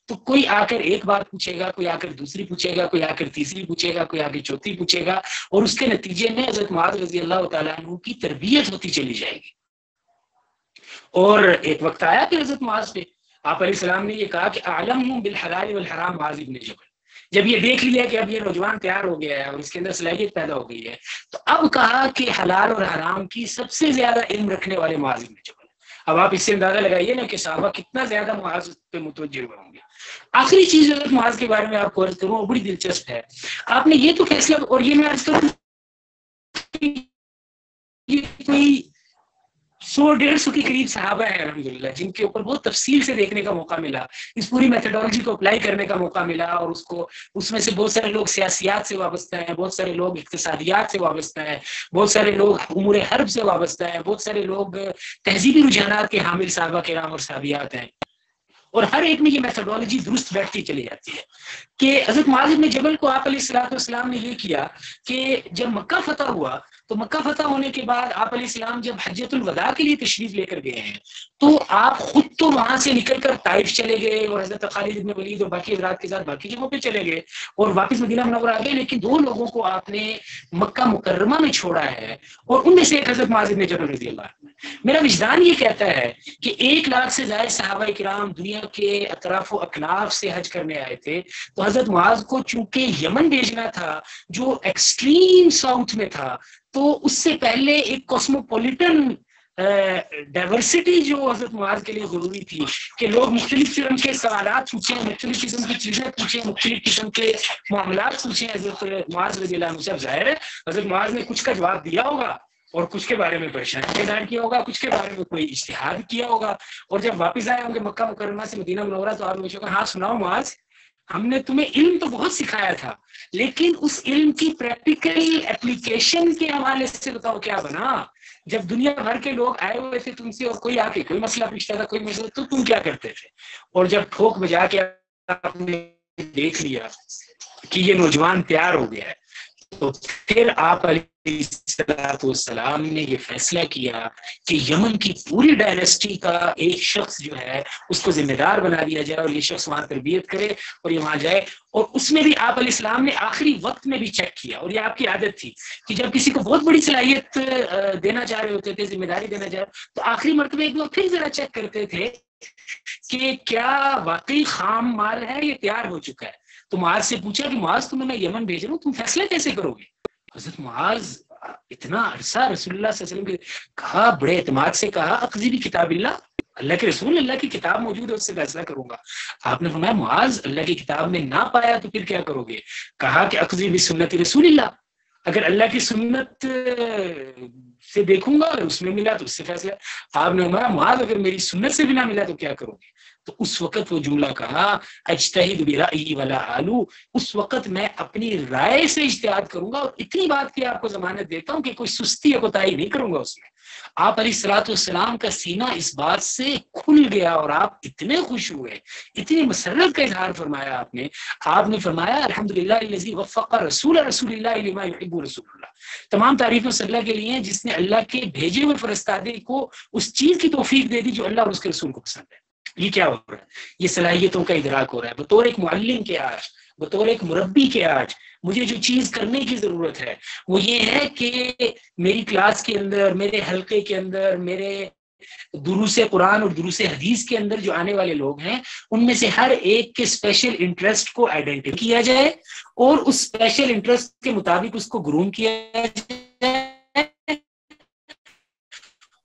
تو کوئی آ کر ایک بات پوچھے گا، کوئی آ کر دوسری پوچھے گا، کوئی آ کر تیسری پوچھے گا، کوئی آ کے چوتھی پوچھے گا، اور اس کے نتیجے میں حضرت معاذ رضی اللہ تعالیٰ عنہ کی تربیت ہوتی چلی جائے گی۔ اور ایک وقت آیا کہ حضرت معاذ پہ آپ علیہ السلام نے یہ کہا کہ اعلم بالحلال والحرام معاذ بن جبل، جب یہ دیکھ لیا کہ اب یہ نوجوان تیار ہو گیا ہے اور اس کے اندر صلاحیت پیدا ہو گئی ہے، تو اب کہا کہ حلال اور حرام کی سب سے زیادہ علم رکھنے والے معاذ بن جبل۔ اب آپ اس سے اندازہ لگائیے نا کہ صحابہ کتنا زیادہ معاذ پہ متوجہ ہوئے ہوں گے۔ آخری چیز حضرت معاذ کے بارے میں آپ کو عرض کروں، وہ بڑی دلچسپ ہے، آپ نے یہ تو فیصلہ، اور یہ میں عرض کروں یہ کوئی 100-150 کے قریب صحابہ ہیں الحمدللہ جن کے اوپر بہت تفصیل سے دیکھنے کا موقع ملا، اس پوری میتھڈالوجی کو اپلائی کرنے کا موقع ملا، اور اس میں سے بہت سارے لوگ سیاسیات سے وابستہ ہیں، بہت سارے لوگ اقتصادیات سے وابستہ ہیں، بہت سارے لوگ امور حرب سے وابستہ ہیں، بہت سارے لوگ تہذیبی رجحانات کے حامل صحابہ کرام اور صحابیات ہیں، اور ہر ایک میں یہ میتھڈالوجی درست بیٹھتی چلی جاتی ہے کہ حضرت معاذ بن جبل کو آپ علیہ السلام نے یہ کیا کہ جب مکہ فتح ہوا تو مکہ فتح ہونے کے بعد آپ علیہ السلام جب حجۃ الوداع کے لیے تشریف لے کر گئے ہیں تو آپ خود تو وہاں سے نکل کر طائف چلے گئے اور حضرت خالد بن ولید اور باقی حضرات کے ساتھ باقی جگہوں پہ چلے گئے اور واپس مدینہ منورہ آ گئے، لیکن 2 لوگوں کو آپ نے مکہ مکرمہ میں چھوڑا ہے، اور ان میں سے ایک حضرت معاذ بن جبل رضی اللہ عنہ۔ میرا وجدان یہ کہتا ہے کہ 1 لاکھ سے زائد صحابہ کرام دنیا کے اطراف و اکناف سے حج کرنے آئے تھے، تو حضرت معاذ کو چونکہ یمن بھیجنا تھا جو ایکسٹریم ساؤتھ میں تھا، تو اس سے پہلے ایک کاسموپولیٹن ڈائیورسٹی جو حضرت معاذ کے لیے ضروری تھی کہ لوگ مختلف قسم کے سوالات پوچھیں، مختلف قسم کی چیزیں پوچھیں، مختلف قسم کے معاملات پوچھیں حضرت معاذ رضی اللہ عنہ سے۔ اب ظاہر ہے حضرت معاذ نے کچھ کا جواب دیا ہوگا اور کچھ کے بارے میں پریشانی ظاہر کیا ہوگا، کچھ کے بارے میں کوئی اجتہاد کیا ہوگا، اور جب واپس آئے ہوں گے مکہ مکرمہ سے مدینہ منورہ تو آپ نے پوچھا کہ ہاں سناؤ معاذ، ہم نے تمہیں علم تو بہت سکھایا تھا لیکن اس علم کی پریکٹیکل اپلیکیشن کے حوالے سے بتاؤ کیا بنا؟ جب دنیا بھر کے لوگ آئے ہوئے تھے تم سے اور کوئی آ کے کوئی مسئلہ پوچھتا تھا، کوئی مسئلہ، تو تم کیا کرتے تھے؟ اور جب ٹھوک بجا کے آپ نے دیکھ لیا کہ یہ نوجوان تیار ہو گیا ہے تو پھر آپ علیہ السلام نے یہ فیصلہ کیا کہ یمن کی پوری ڈائنیسٹی کا ایک شخص جو ہے اس کو ذمہ دار بنا دیا جائے اور یہ شخص وہاں تربیت کرے اور یہ وہاں جائے، اور اس میں بھی آپ علیہ السلام نے آخری وقت میں بھی چیک کیا، اور یہ آپ کی عادت تھی کہ جب کسی کو بہت بڑی صلاحیت دینا چاہ رہے ہوتے تھے، ذمہ داری دینا چاہ رہے تو آخری مرتبہ ایک بار پھر ذرا چیک کرتے تھے کہ کیا واقعی خام مال ہے، یہ تیار ہو چکا ہے۔ تو معاذ سے پوچھا کہ معاذ تمہیں میں یمن بھیج رہا ہوں، تم فیصلہ کیسے کرو گے؟ حضرت معاذ اتنا عرصہ رسول اللہ صلی اللہ علیہ وسلم کے کہا، بڑے اعتماد سے کہا اقضی بکتاب اللہ، اللہ کے رسول اللہ کی کتاب موجود ہے اس سے فیصلہ کروں گا۔ آپ نے فرمایا معاذ اللہ کی کتاب میں نہ پایا تو پھر کیا کرو گے؟ کہا کہ اقضی بسنت رسول اللہ، اگر اللہ کی سنت سے دیکھوں گا اور اس میں ملا تو اس سے فیصلہ. آپ نے فرمایا معاذ اگر میری سنت سے بھی نہ ملا تو کیا کرو گے؟ تو اس وقت وہ جملہ کہا اجتہد برأیی ولا آلو، اس وقت میں اپنی رائے سے اجتہاد کروں گا اور اتنی بات کی آپ کو ضمانت دیتا ہوں کہ کوئی سستی یا کوتاہی نہیں کروں گا اس میں. آپ علیہ الصلوۃ والسلام کا سینہ اس بات سے کھل گیا اور آپ اتنے خوش ہوئے، اتنی مسرت کا اظہار فرمایا آپ نے فرمایا الحمدللہ الذی وفق رسول اللہ لما یحب رسول اللہ. تمام تعریفیں صلی اللہ کے لیے ہیں جس نے اللہ کے بھیجے ہوئے فرستادے کو اس چیز کی توفیق دے دی جو اللہ اور اس کے رسول کو پسند ہے. یہ کیا ہو رہا ہے؟ یہ صلاحیتوں کا ادراک ہو رہا ہے. بطور ایک معلم کے آج، بطور ایک مربی کے آج مجھے جو چیز کرنے کی ضرورت ہے وہ یہ ہے کہ میری کلاس کے اندر، میرے حلقے کے اندر، میرے دروس قرآن اور دروس حدیث کے اندر جو آنے والے لوگ ہیں ان میں سے ہر ایک کے اسپیشل انٹرسٹ کو آئیڈینٹیفائی کیا جائے اور اس اسپیشل انٹرسٹ کے مطابق اس کو گروم کیا جائے،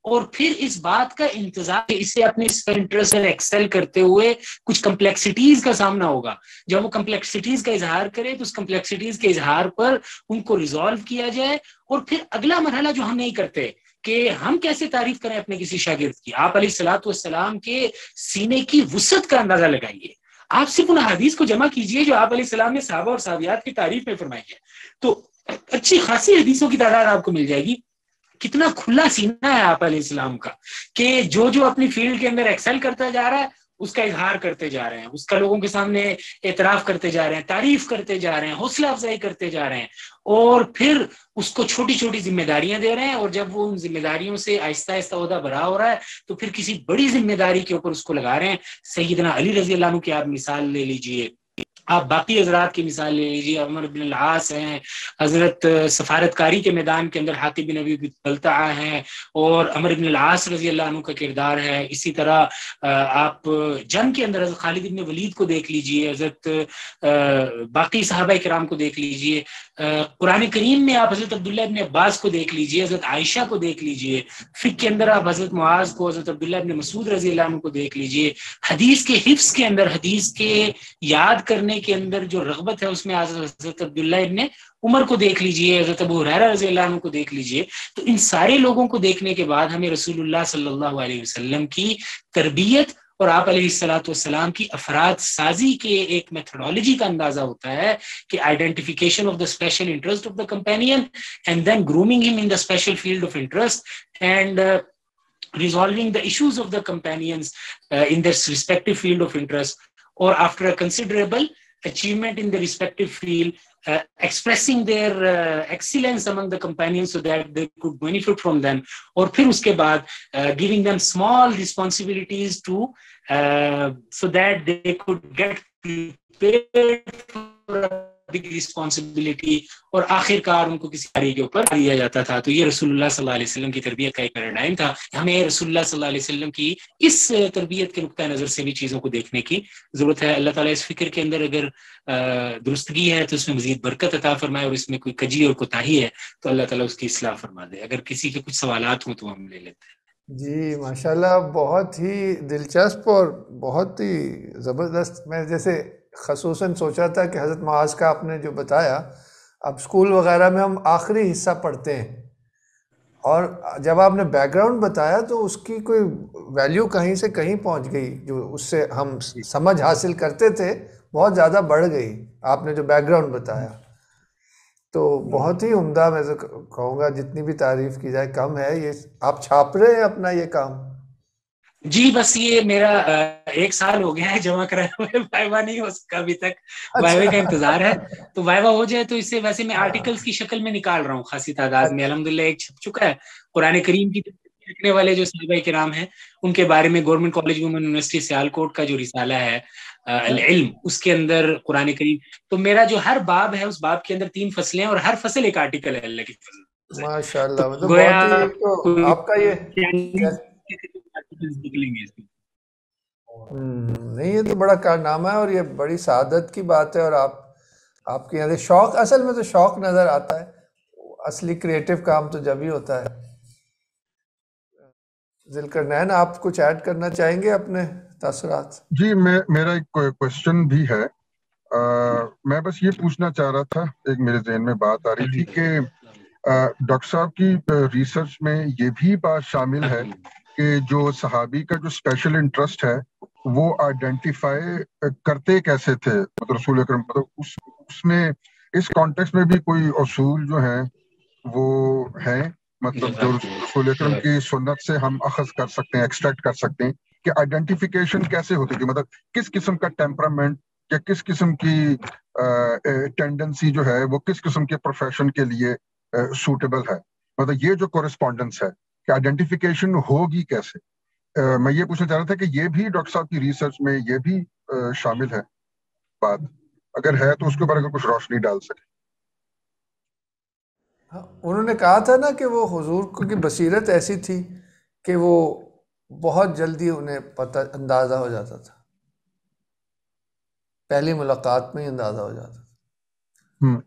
اور پھر اس بات کا انتظار کہ اسے اپنے انٹرسٹ میں ایکسل کرتے ہوئے کچھ کمپلیکسٹیز کا سامنا ہوگا. جب وہ کمپلیکسٹیز کا اظہار کرے تو اس کمپلیکسٹیز کے اظہار پر ان کو ریزالو کیا جائے. اور پھر اگلا مرحلہ جو ہم نہیں کرتے کہ ہم کیسے تعریف کریں اپنے کسی شاگرد کی. آپ علیہ الصلوۃ والسلام کے سینے کی وسعت کا اندازہ لگائیے. آپ صرف ان حدیث کو جمع کیجئے جو آپ علیہ السلام نے صحابہ اور صحابیات کی تعریف میں فرمائی ہے تو اچھی خاصی حدیثوں کی تعداد آپ کو مل جائے گی. کتنا کھلا سینہ ہے آپ علیہ السلام کا کہ جو اپنی فیلڈ کے اندر ایکسل کرتا جا رہا ہے اس کا اظہار کرتے جا رہے ہیں، اس کا لوگوں کے سامنے اعتراف کرتے جا رہے ہیں، تعریف کرتے جا رہے ہیں، حوصلہ افزائی کرتے جا رہے ہیں، اور پھر اس کو چھوٹی چھوٹی ذمہ داریاں دے رہے ہیں. اور جب وہ ان ذمہ داریوں سے آہستہ آہستہ عہدہ بڑھا ہو رہا ہے تو پھر کسی بڑی ذمہ داری کے اوپر اس کو لگا رہے ہیں. سیدنا علی رضی اللہ عنہ کی آپ مثال لے لیجئے، آپ باقی حضرات کی مثال لے لیجیے، عمر بن العاص ہیں، حضرت سفارتکاری کے میدان کے اندر حاتب بن ابی بلتعہ ہیں، اور عمر بن العاص رضی اللہ عنہ کا کردار ہے. اسی طرح آپ جنگ کے اندر حضرت خالد بن ولید کو دیکھ لیجیے، حضرت باقی صحابہ کرام کو دیکھ لیجیے. قرآن کریم میں آپ حضرت عبداللہ ابن عباس کو دیکھ لیجیے، حضرت عائشہ کو دیکھ لیجیے. فقہ کے اندر آپ حضرت معاذ کو، حضرت عبداللہ ابن مسعود رضی اللہ عنہ کو دیکھ لیجیے. حدیث کے حفظ کے اندر، حدیث کے یاد کرنے کے اندر جو رغبت ہے اس میں حضرت عبداللہ ابن عمر کو دیکھ لیجئے، حضرت ابو ہریرہ رضی اللہ عنہ کو دیکھ لیجئے. تو ان سارے لوگوں کو دیکھنے کے بعد ہمیں رسول اللہ صلی اللہ علیہ وسلم کی تربیت اور آپ علیہ الصلوۃ والسلام کی افراد سازی کے ایک میتھڈالوجی کا اندازہ ہوتا ہے کہ identification of the special interest of the companion and then grooming him in the special field of interest and resolving the issues of the companions in their respective field of interest, or after a considerable achievement in the respective field, expressing their excellence among the companions so that they could benefit from them, اور پھر اس کے بعد giving them small responsibilities to so that they could get prepared for a big responsibility، اور آخر کار ان کو کسی کاری کے اوپر دیا جاتا تھا. تو یہ رسول اللہ صلی اللہ علیہ وسلم کی تربیت کا ایک پیراڈائم تھا. ہمیں رسول اللہ صلی اللہ علیہ وسلم کی اس تربیت کے نقطہ نظر سے بھی چیزوں کو دیکھنے کی ضرورت ہے. اللہ تعالیٰ اس فکر کے اندر اگر درستگی ہے تو اس میں مزید برکت عطا فرمائے، اور اس میں کوئی کجی اور کوتاہی ہے تو اللہ تعالیٰ اس کی اصلاح فرما دے. اگر کسی کے کچھ سوالات ہوں تو ہم لے لیتے ہیں. جی ماشاءاللہ، بہت ہی دلچسپ اور بہت ہی زبردست. میں جیسے خصوصاً سوچا تھا کہ حضرت معاذ کا آپ نے جو بتایا، اب اسکول وغیرہ میں ہم آخری حصہ پڑھتے ہیں، اور جب آپ نے بیک گراؤنڈ بتایا تو اس کی کوئی ویلیو کہیں سے کہیں پہنچ گئی، جو اس سے ہم سمجھ حاصل کرتے تھے بہت زیادہ بڑھ گئی. آپ نے جو بیک گراؤنڈ بتایا تو بہت ہی عمدہ. میں تو کہوں گا جتنی بھی تعریف کی جائے کم ہے. یہ آپ چھاپ رہے ہیں اپنا یہ کام؟ جی بس یہ میرا 1 سال ہو گیا ہے جمع کرائے ہوئے، وائوا نہیں ہو سکا ابھی تک، وائوا کا انتظار ہے. تو وائوا ہو جائے تو اسے ویسے میں آرٹیکلز کی شکل میں نکال رہا ہوں خاصی تعداد میں. الحمدللہ ایک چھپ چکا ہے. قرآن کریم کی لکھنے والے جو صحابہ کرام ہیں ان کے بارے میں government college women university Sialkot کا جو رسالہ ہے العلم، اس کے اندر قرآن کریم، تو میرا جو ہر باب ہے اس باب کے اندر 3 فصلیں اور ہر فصل ایک آرٹیکل ہے اللہ کی فضل سے. ماشاءاللہ، مطلب بہت ہی آپ کا یہ نہیں، یہ تو بڑا کارنامہ ہے اور یہ بڑی سعادت کی بات ہے. اور آپ کے یہاں شوق، اصل میں تو شوق نظر آتا ہے. اصلی کریٹو کام تو جب ہی ہوتا ہے. ذوالقرنین، آپ کچھ ایڈ کرنا چاہیں گے اپنے تاثرات؟ جی، میرا ایک کوشچن بھی ہے. میں بس یہ پوچھنا چاہ رہا تھا، ایک میرے ذہن میں بات آ رہی تھی کہ ڈاکٹر صاحب کی ریسرچ میں یہ بھی بات شامل ہے کہ جو صحابی کا جو اسپیشل انٹرسٹ ہے وہ آئیڈینٹیفائی کرتے کیسے تھے، مطلب رسول اکرم، مطلب اس میں اس کانٹیکس میں بھی کوئی اصول جو ہیں وہ ہیں، مطلب جو رسول اکرم کی سنت سے ہم اخذ کر سکتے ہیں، ایکسٹریکٹ کر سکتے ہیں کہ آئیڈینٹیفیکیشن کیسے ہوتی تھی، مطلب کس قسم کا ٹیمپرامنٹ یا کس قسم کی ٹینڈنسی جو ہے وہ کس قسم کے پروفیشن کے لیے سوٹیبل ہے، مطلب یہ جو کورسپونڈنس ہے کہ آئیڈینٹیفیکیشن ہوگی کیسے. میں یہ پوچھنا چاہ رہا تھا کہ یہ بھی ڈاکٹر صاحب کی ریسرچ میں یہ بھی شامل ہے بات، اگر ہے تو اس کے اوپر اگر کچھ روشنی ڈال سکے. انہوں نے کہا تھا نا کہ وہ حضور کی بصیرت ایسی تھی کہ وہ بہت جلدی انہیں پتہ اندازہ ہو جاتا تھا، پہلی ملاقات میں ہی اندازہ ہو جاتا تھا.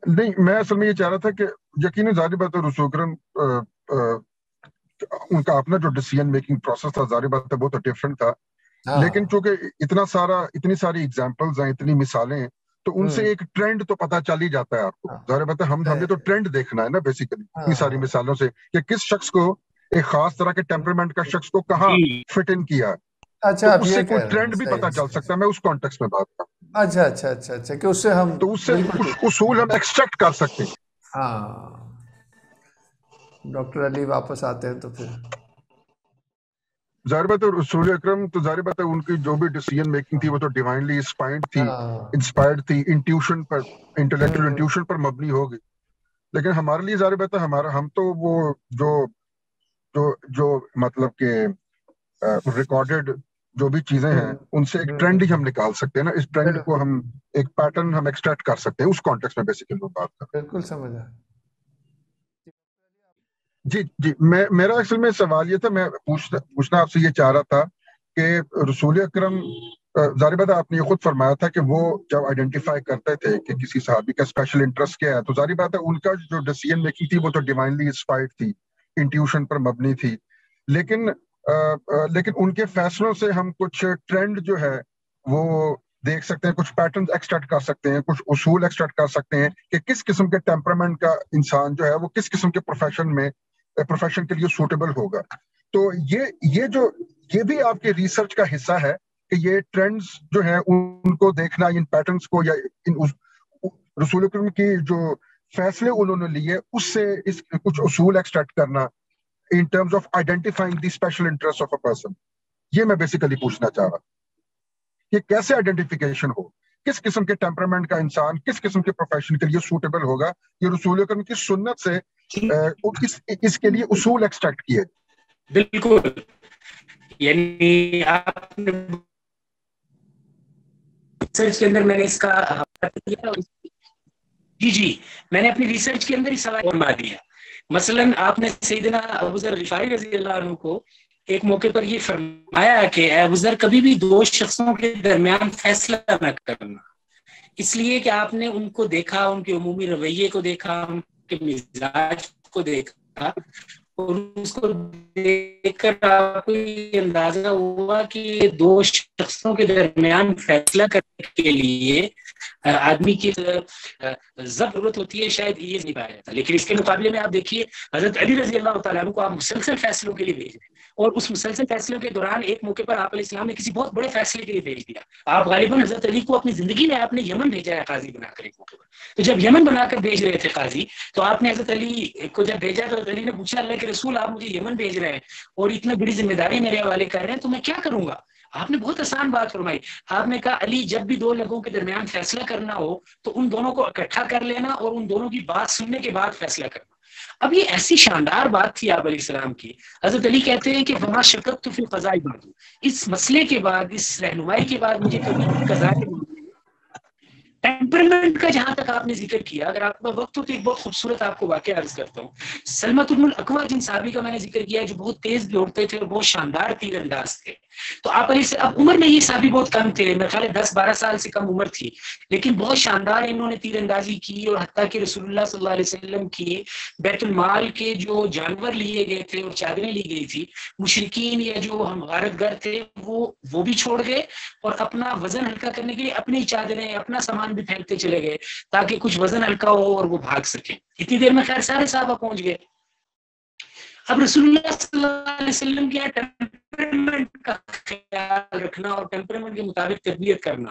نہیں، میں اصل میں یہ چاہ رہا تھا کہ یقیناً ظاہر بات ہے رسول اکرم ان کا اپنا جو ڈیسیژن میکنگ پروسیس تھا ظاہر بات ہے وہ تو ڈفرینٹ تھا، لیکن چونکہ اتنی ساری ایگزامپلز ہیں، اتنی مثالیں ہیں، تو ان سے ایک ٹرینڈ تو پتہ چل ہی جاتا ہے آپ کو. ظاہر بات ہے ہمیں تو ٹرینڈ دیکھنا ہے نا بیسیکلی اتنی ساری مثالوں سے کہ کس شخص کو، ایک خاص طرح کے ٹیمپرامنٹ کا شخص کو کہاں فٹ ان کیا، اچھا اس سے کوئی ٹرینڈ بھی پتہ چل سکتا ہے. میں اس کانٹیکس میں بات کرتا ہوں. اچھا اچھا اچھا اچھا کہ اس سے ہم تو اس سے کچھ اصول ہم ایکسٹریکٹ کر سکتے ہیں. ہاں، ڈاکٹر علی واپس آتے ہیں تو پھر ظاہر بات ہے رسول اکرم تو ظاہر بات ہے ان کی جو بھی ڈیسیژن میکنگ تھی وہ تو ڈیوائنلی انسپائرڈ تھی، انٹیوشن پر، انٹلیکچوئل انٹیوشن پر مبنی ہوگی. لیکن ہمارے لیے ظاہر بات ہے ہم تو وہ جو مطلب کہ ریکارڈڈ جو بھی چیزیں ہیں ان سے ایک ٹرینڈ ہی ہم نکال سکتے ہیں نا. اس ٹرینڈ کو ہم ایک پیٹرن ہم ایکسٹریکٹ کر سکتے ہیں. اس کانٹیکس میں بیسیکلی وہ بات کرتے ہیں. بالکل سمجھا. جی میرا اصل میں سوال یہ تھا، میں پوچھنا آپ سے یہ چاہ رہا تھا کہ رسول اکرم ظاہر بات ہے آپ نے یہ خود فرمایا تھا کہ وہ جب آئیڈینٹیفائی کرتے تھے کہ کسی صحابی کا اسپیشل انٹرسٹ کیا ہے تو ظاہر بات ہے ان کا جو ڈیسیژن میکنگ تھی وہ تو ڈیوائنلی انسپائرڈ تھی، انٹیوشن پر مبنی تھی. لیکن ان کے فیصلوں سے ہم کچھ ٹرینڈ جو ہے وہ دیکھ سکتے ہیں، کچھ پیٹرنز ایکسٹریکٹ کر سکتے ہیں، کچھ اصول ایکسٹریکٹ کر سکتے ہیں کہ کس قسم کے ٹیمپرامنٹ کا انسان جو ہے وہ کس قسم کے پروفیشن کے لیے سوٹیبل ہوگا. تو یہ بھی آپ کے ریسرچ کا حصہ ہے کہ یہ ٹرینڈز جو ہیں ان کو دیکھنا، ان پیٹرنز کو، یا رسول اکرم کی جو فیصلے انہوں نے لیے اس سے کچھ اصول ایکسٹریکٹ کرنا in terms of identifying the special interests of a person. یہ میں بیسیکلی پوچھنا چاہ رہا کہ کیسے آئیڈینٹیفیکیشن ہو، کس قسم کے ٹیمپرامنٹ کا انسان کس قسم کے پروفیشن کے لیے سوٹیبل ہوگا. یہ رسول اکرم کی سنت سے اس کے لیے اصول ایکسٹریکٹ کیے. بالکل، یعنی آپ نے ریسرچ کے اندر میں نے اس کا جی میں نے اپنی ریسرچ کے اندر ہی سوال فرما دیا. مثلاً آپ نے سیدنا ابو ذر غفاری رضی اللہ عنہ کو ایک موقع پر یہ فرمایا کہ اے ابو ذر کبھی بھی دو شخصوں کے درمیان فیصلہ نہ کرنا، اس لیے کہ آپ نے ان کو دیکھا، ان کے عمومی رویے کو دیکھا، ان کے مزاج کو دیکھا، اور اس کو دیکھ کر آپ کو یہ اندازہ ہوا کہ دو شخصوں کے درمیان فیصلہ کرنے کے لیے آدمی کی ضرورت ہوتی ہے، شاید یہ نہیں پایا جاتا. لیکن اس کے مقابلے میں آپ دیکھیے حضرت علی رضی اللہ تعالیٰ عنہ کو آپ مسلسل فیصلوں کے لیے بھیج رہے ہیں، اور اس مسلسل فیصلوں کے دوران ایک موقع پر آپ علیہ السلام نے کسی بہت بڑے فیصلے کے لیے بھیج دیا. آپ غالباً حضرت علی کو اپنی زندگی میں آپ نے یمن بھیجا ہے قاضی بنا کر ایک موقع پر. تو جب یمن بنا کر بھیج رہے تھے قاضی، تو آپ نے حضرت علی کو جب بھیجا تو حضرت علی نے پوچھا اللہ کے رسول آپ مجھے یمن بھیج رہے ہیں اور اتنا بڑی ذمہ داری میرے حوالے کر رہے ہیں تو میں کیا کروں گا؟ آپ نے بہت آسان بات فرمائی. آپ نے کہا علی جب بھی دو لوگوں کے درمیان فیصلہ کرنا ہو تو ان دونوں کو اکٹھا کر لینا اور ان دونوں کی بات سننے کے بعد فیصلہ کرنا. اب یہ ایسی شاندار بات تھی آپ علیہ السلام کی. حضرت علی کہتے ہیں کہ فما شککت فی القضاء بعد، اس مسئلے کے بعد، اس رہنمائی کے بعد مجھے کبھی قضاء ٹیمپرمنٹ کا جہاں تک آپ نے ذکر کیا، اگر آپ کا وقت ہو تو ایک بہت خوبصورت آپ کو واقعہ عرض کرتا ہوں. سلمۃ بن الاکوع جن صحابی کا میں نے ذکر کیا ہے جو بہت تیز دوڑتے تھے اور بہت شاندار تیر انداز تھے، تو آپ اب عمر میں یہ صحابی بہت کم تھے، میرے خیال ہے 10-12 سال سے کم عمر تھی، لیکن بہت شاندار انہوں نے تیر اندازی کی. اور حتیٰ کہ رسول اللہ صلی اللہ علیہ وسلم کی بیت المال کے جو جانور لیے گئے تھے اور چادریں لی گئی تھی، مشرکین یا جو ہم غارت گر تھے وہ بھی چھوڑ گئے اور اپنا وزن ہلکا کرنے کے لیے اپنی چادریں، اپنا سامان بھی پھینکتے چلے گئے تاکہ کچھ وزن ہلکا ہو اور وہ بھاگ سکیں. اتنی دیر میں خیر سارے صحابہ پہنچ گئے. اب رسول اللہ صلی اللہ علیہ وسلم کے ٹیمپرمنٹ کا خیال رکھنا اور ٹیمپرمنٹ کے مطابق تربیت کرنا.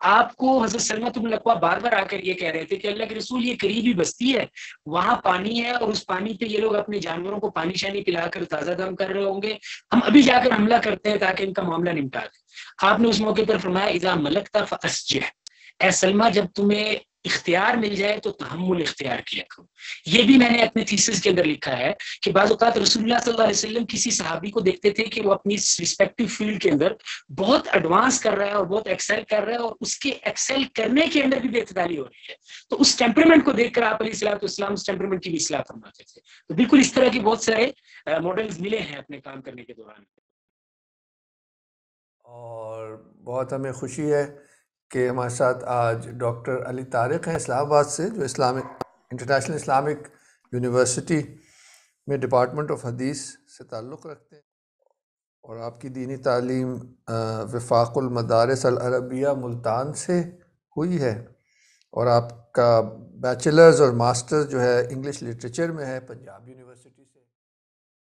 آپ کو حضرت سلمۃ بن الاکوع بار بار آ کر یہ کہہ رہے تھے کہ اللہ کے رسول یہ قریبی بستی ہے, وہاں پانی ہے اور اس پانی پہ یہ لوگ اپنے جانوروں کو پانی شانی پلا کر تازہ دم کر رہے ہوں گے, ہم ابھی جا کر حملہ کرتے ہیں تاکہ ان کا معاملہ نمٹا دیں. آپ نے اس موقع پر فرمایا اذا ملکت فاسجح, اے سلمہ جب تمہیں اختیار مل جائے تو تحمل اختیار کیا کرو. یہ بھی میں نے اپنے تھیسس کے اندر لکھا ہے کہ بعض اوقات رسول اللہ صلی اللہ علیہ وسلم کسی صحابی کو دیکھتے تھے کہ وہ اپنی رسپیکٹو فیلڈ کے اندر بہت ایڈوانس کر رہا ہے اور بہت ایکسل کر رہا ہے, اور اس کے ایکسل کرنے کے اندر بھی بے اعتدالی ہو رہی ہے, تو اس ٹیمپرمنٹ کو دیکھ کر آپ علیہ الصلوۃ والسلام اس ٹیمپرمنٹ کی بھی اصلاح فرماتے تھے. تو بالکل اس طرح کے بہت سارے ماڈلز ملے ہیں اپنے کام کرنے کے دوران. اور بہت ہمیں خوشی ہے کہ ہمارے ساتھ آج ڈاکٹر علی طارق ہیں اسلام آباد سے, جو انٹرنیشنل اسلامک یونیورسٹی میں ڈپارٹمنٹ آف حدیث سے تعلق رکھتے ہیں, اور آپ کی دینی تعلیم وفاق المدارس العربیہ ملتان سے ہوئی ہے, اور آپ کا بیچلرز اور ماسٹرز جو ہے انگلش لٹریچر میں ہے پنجاب یونیورسٹی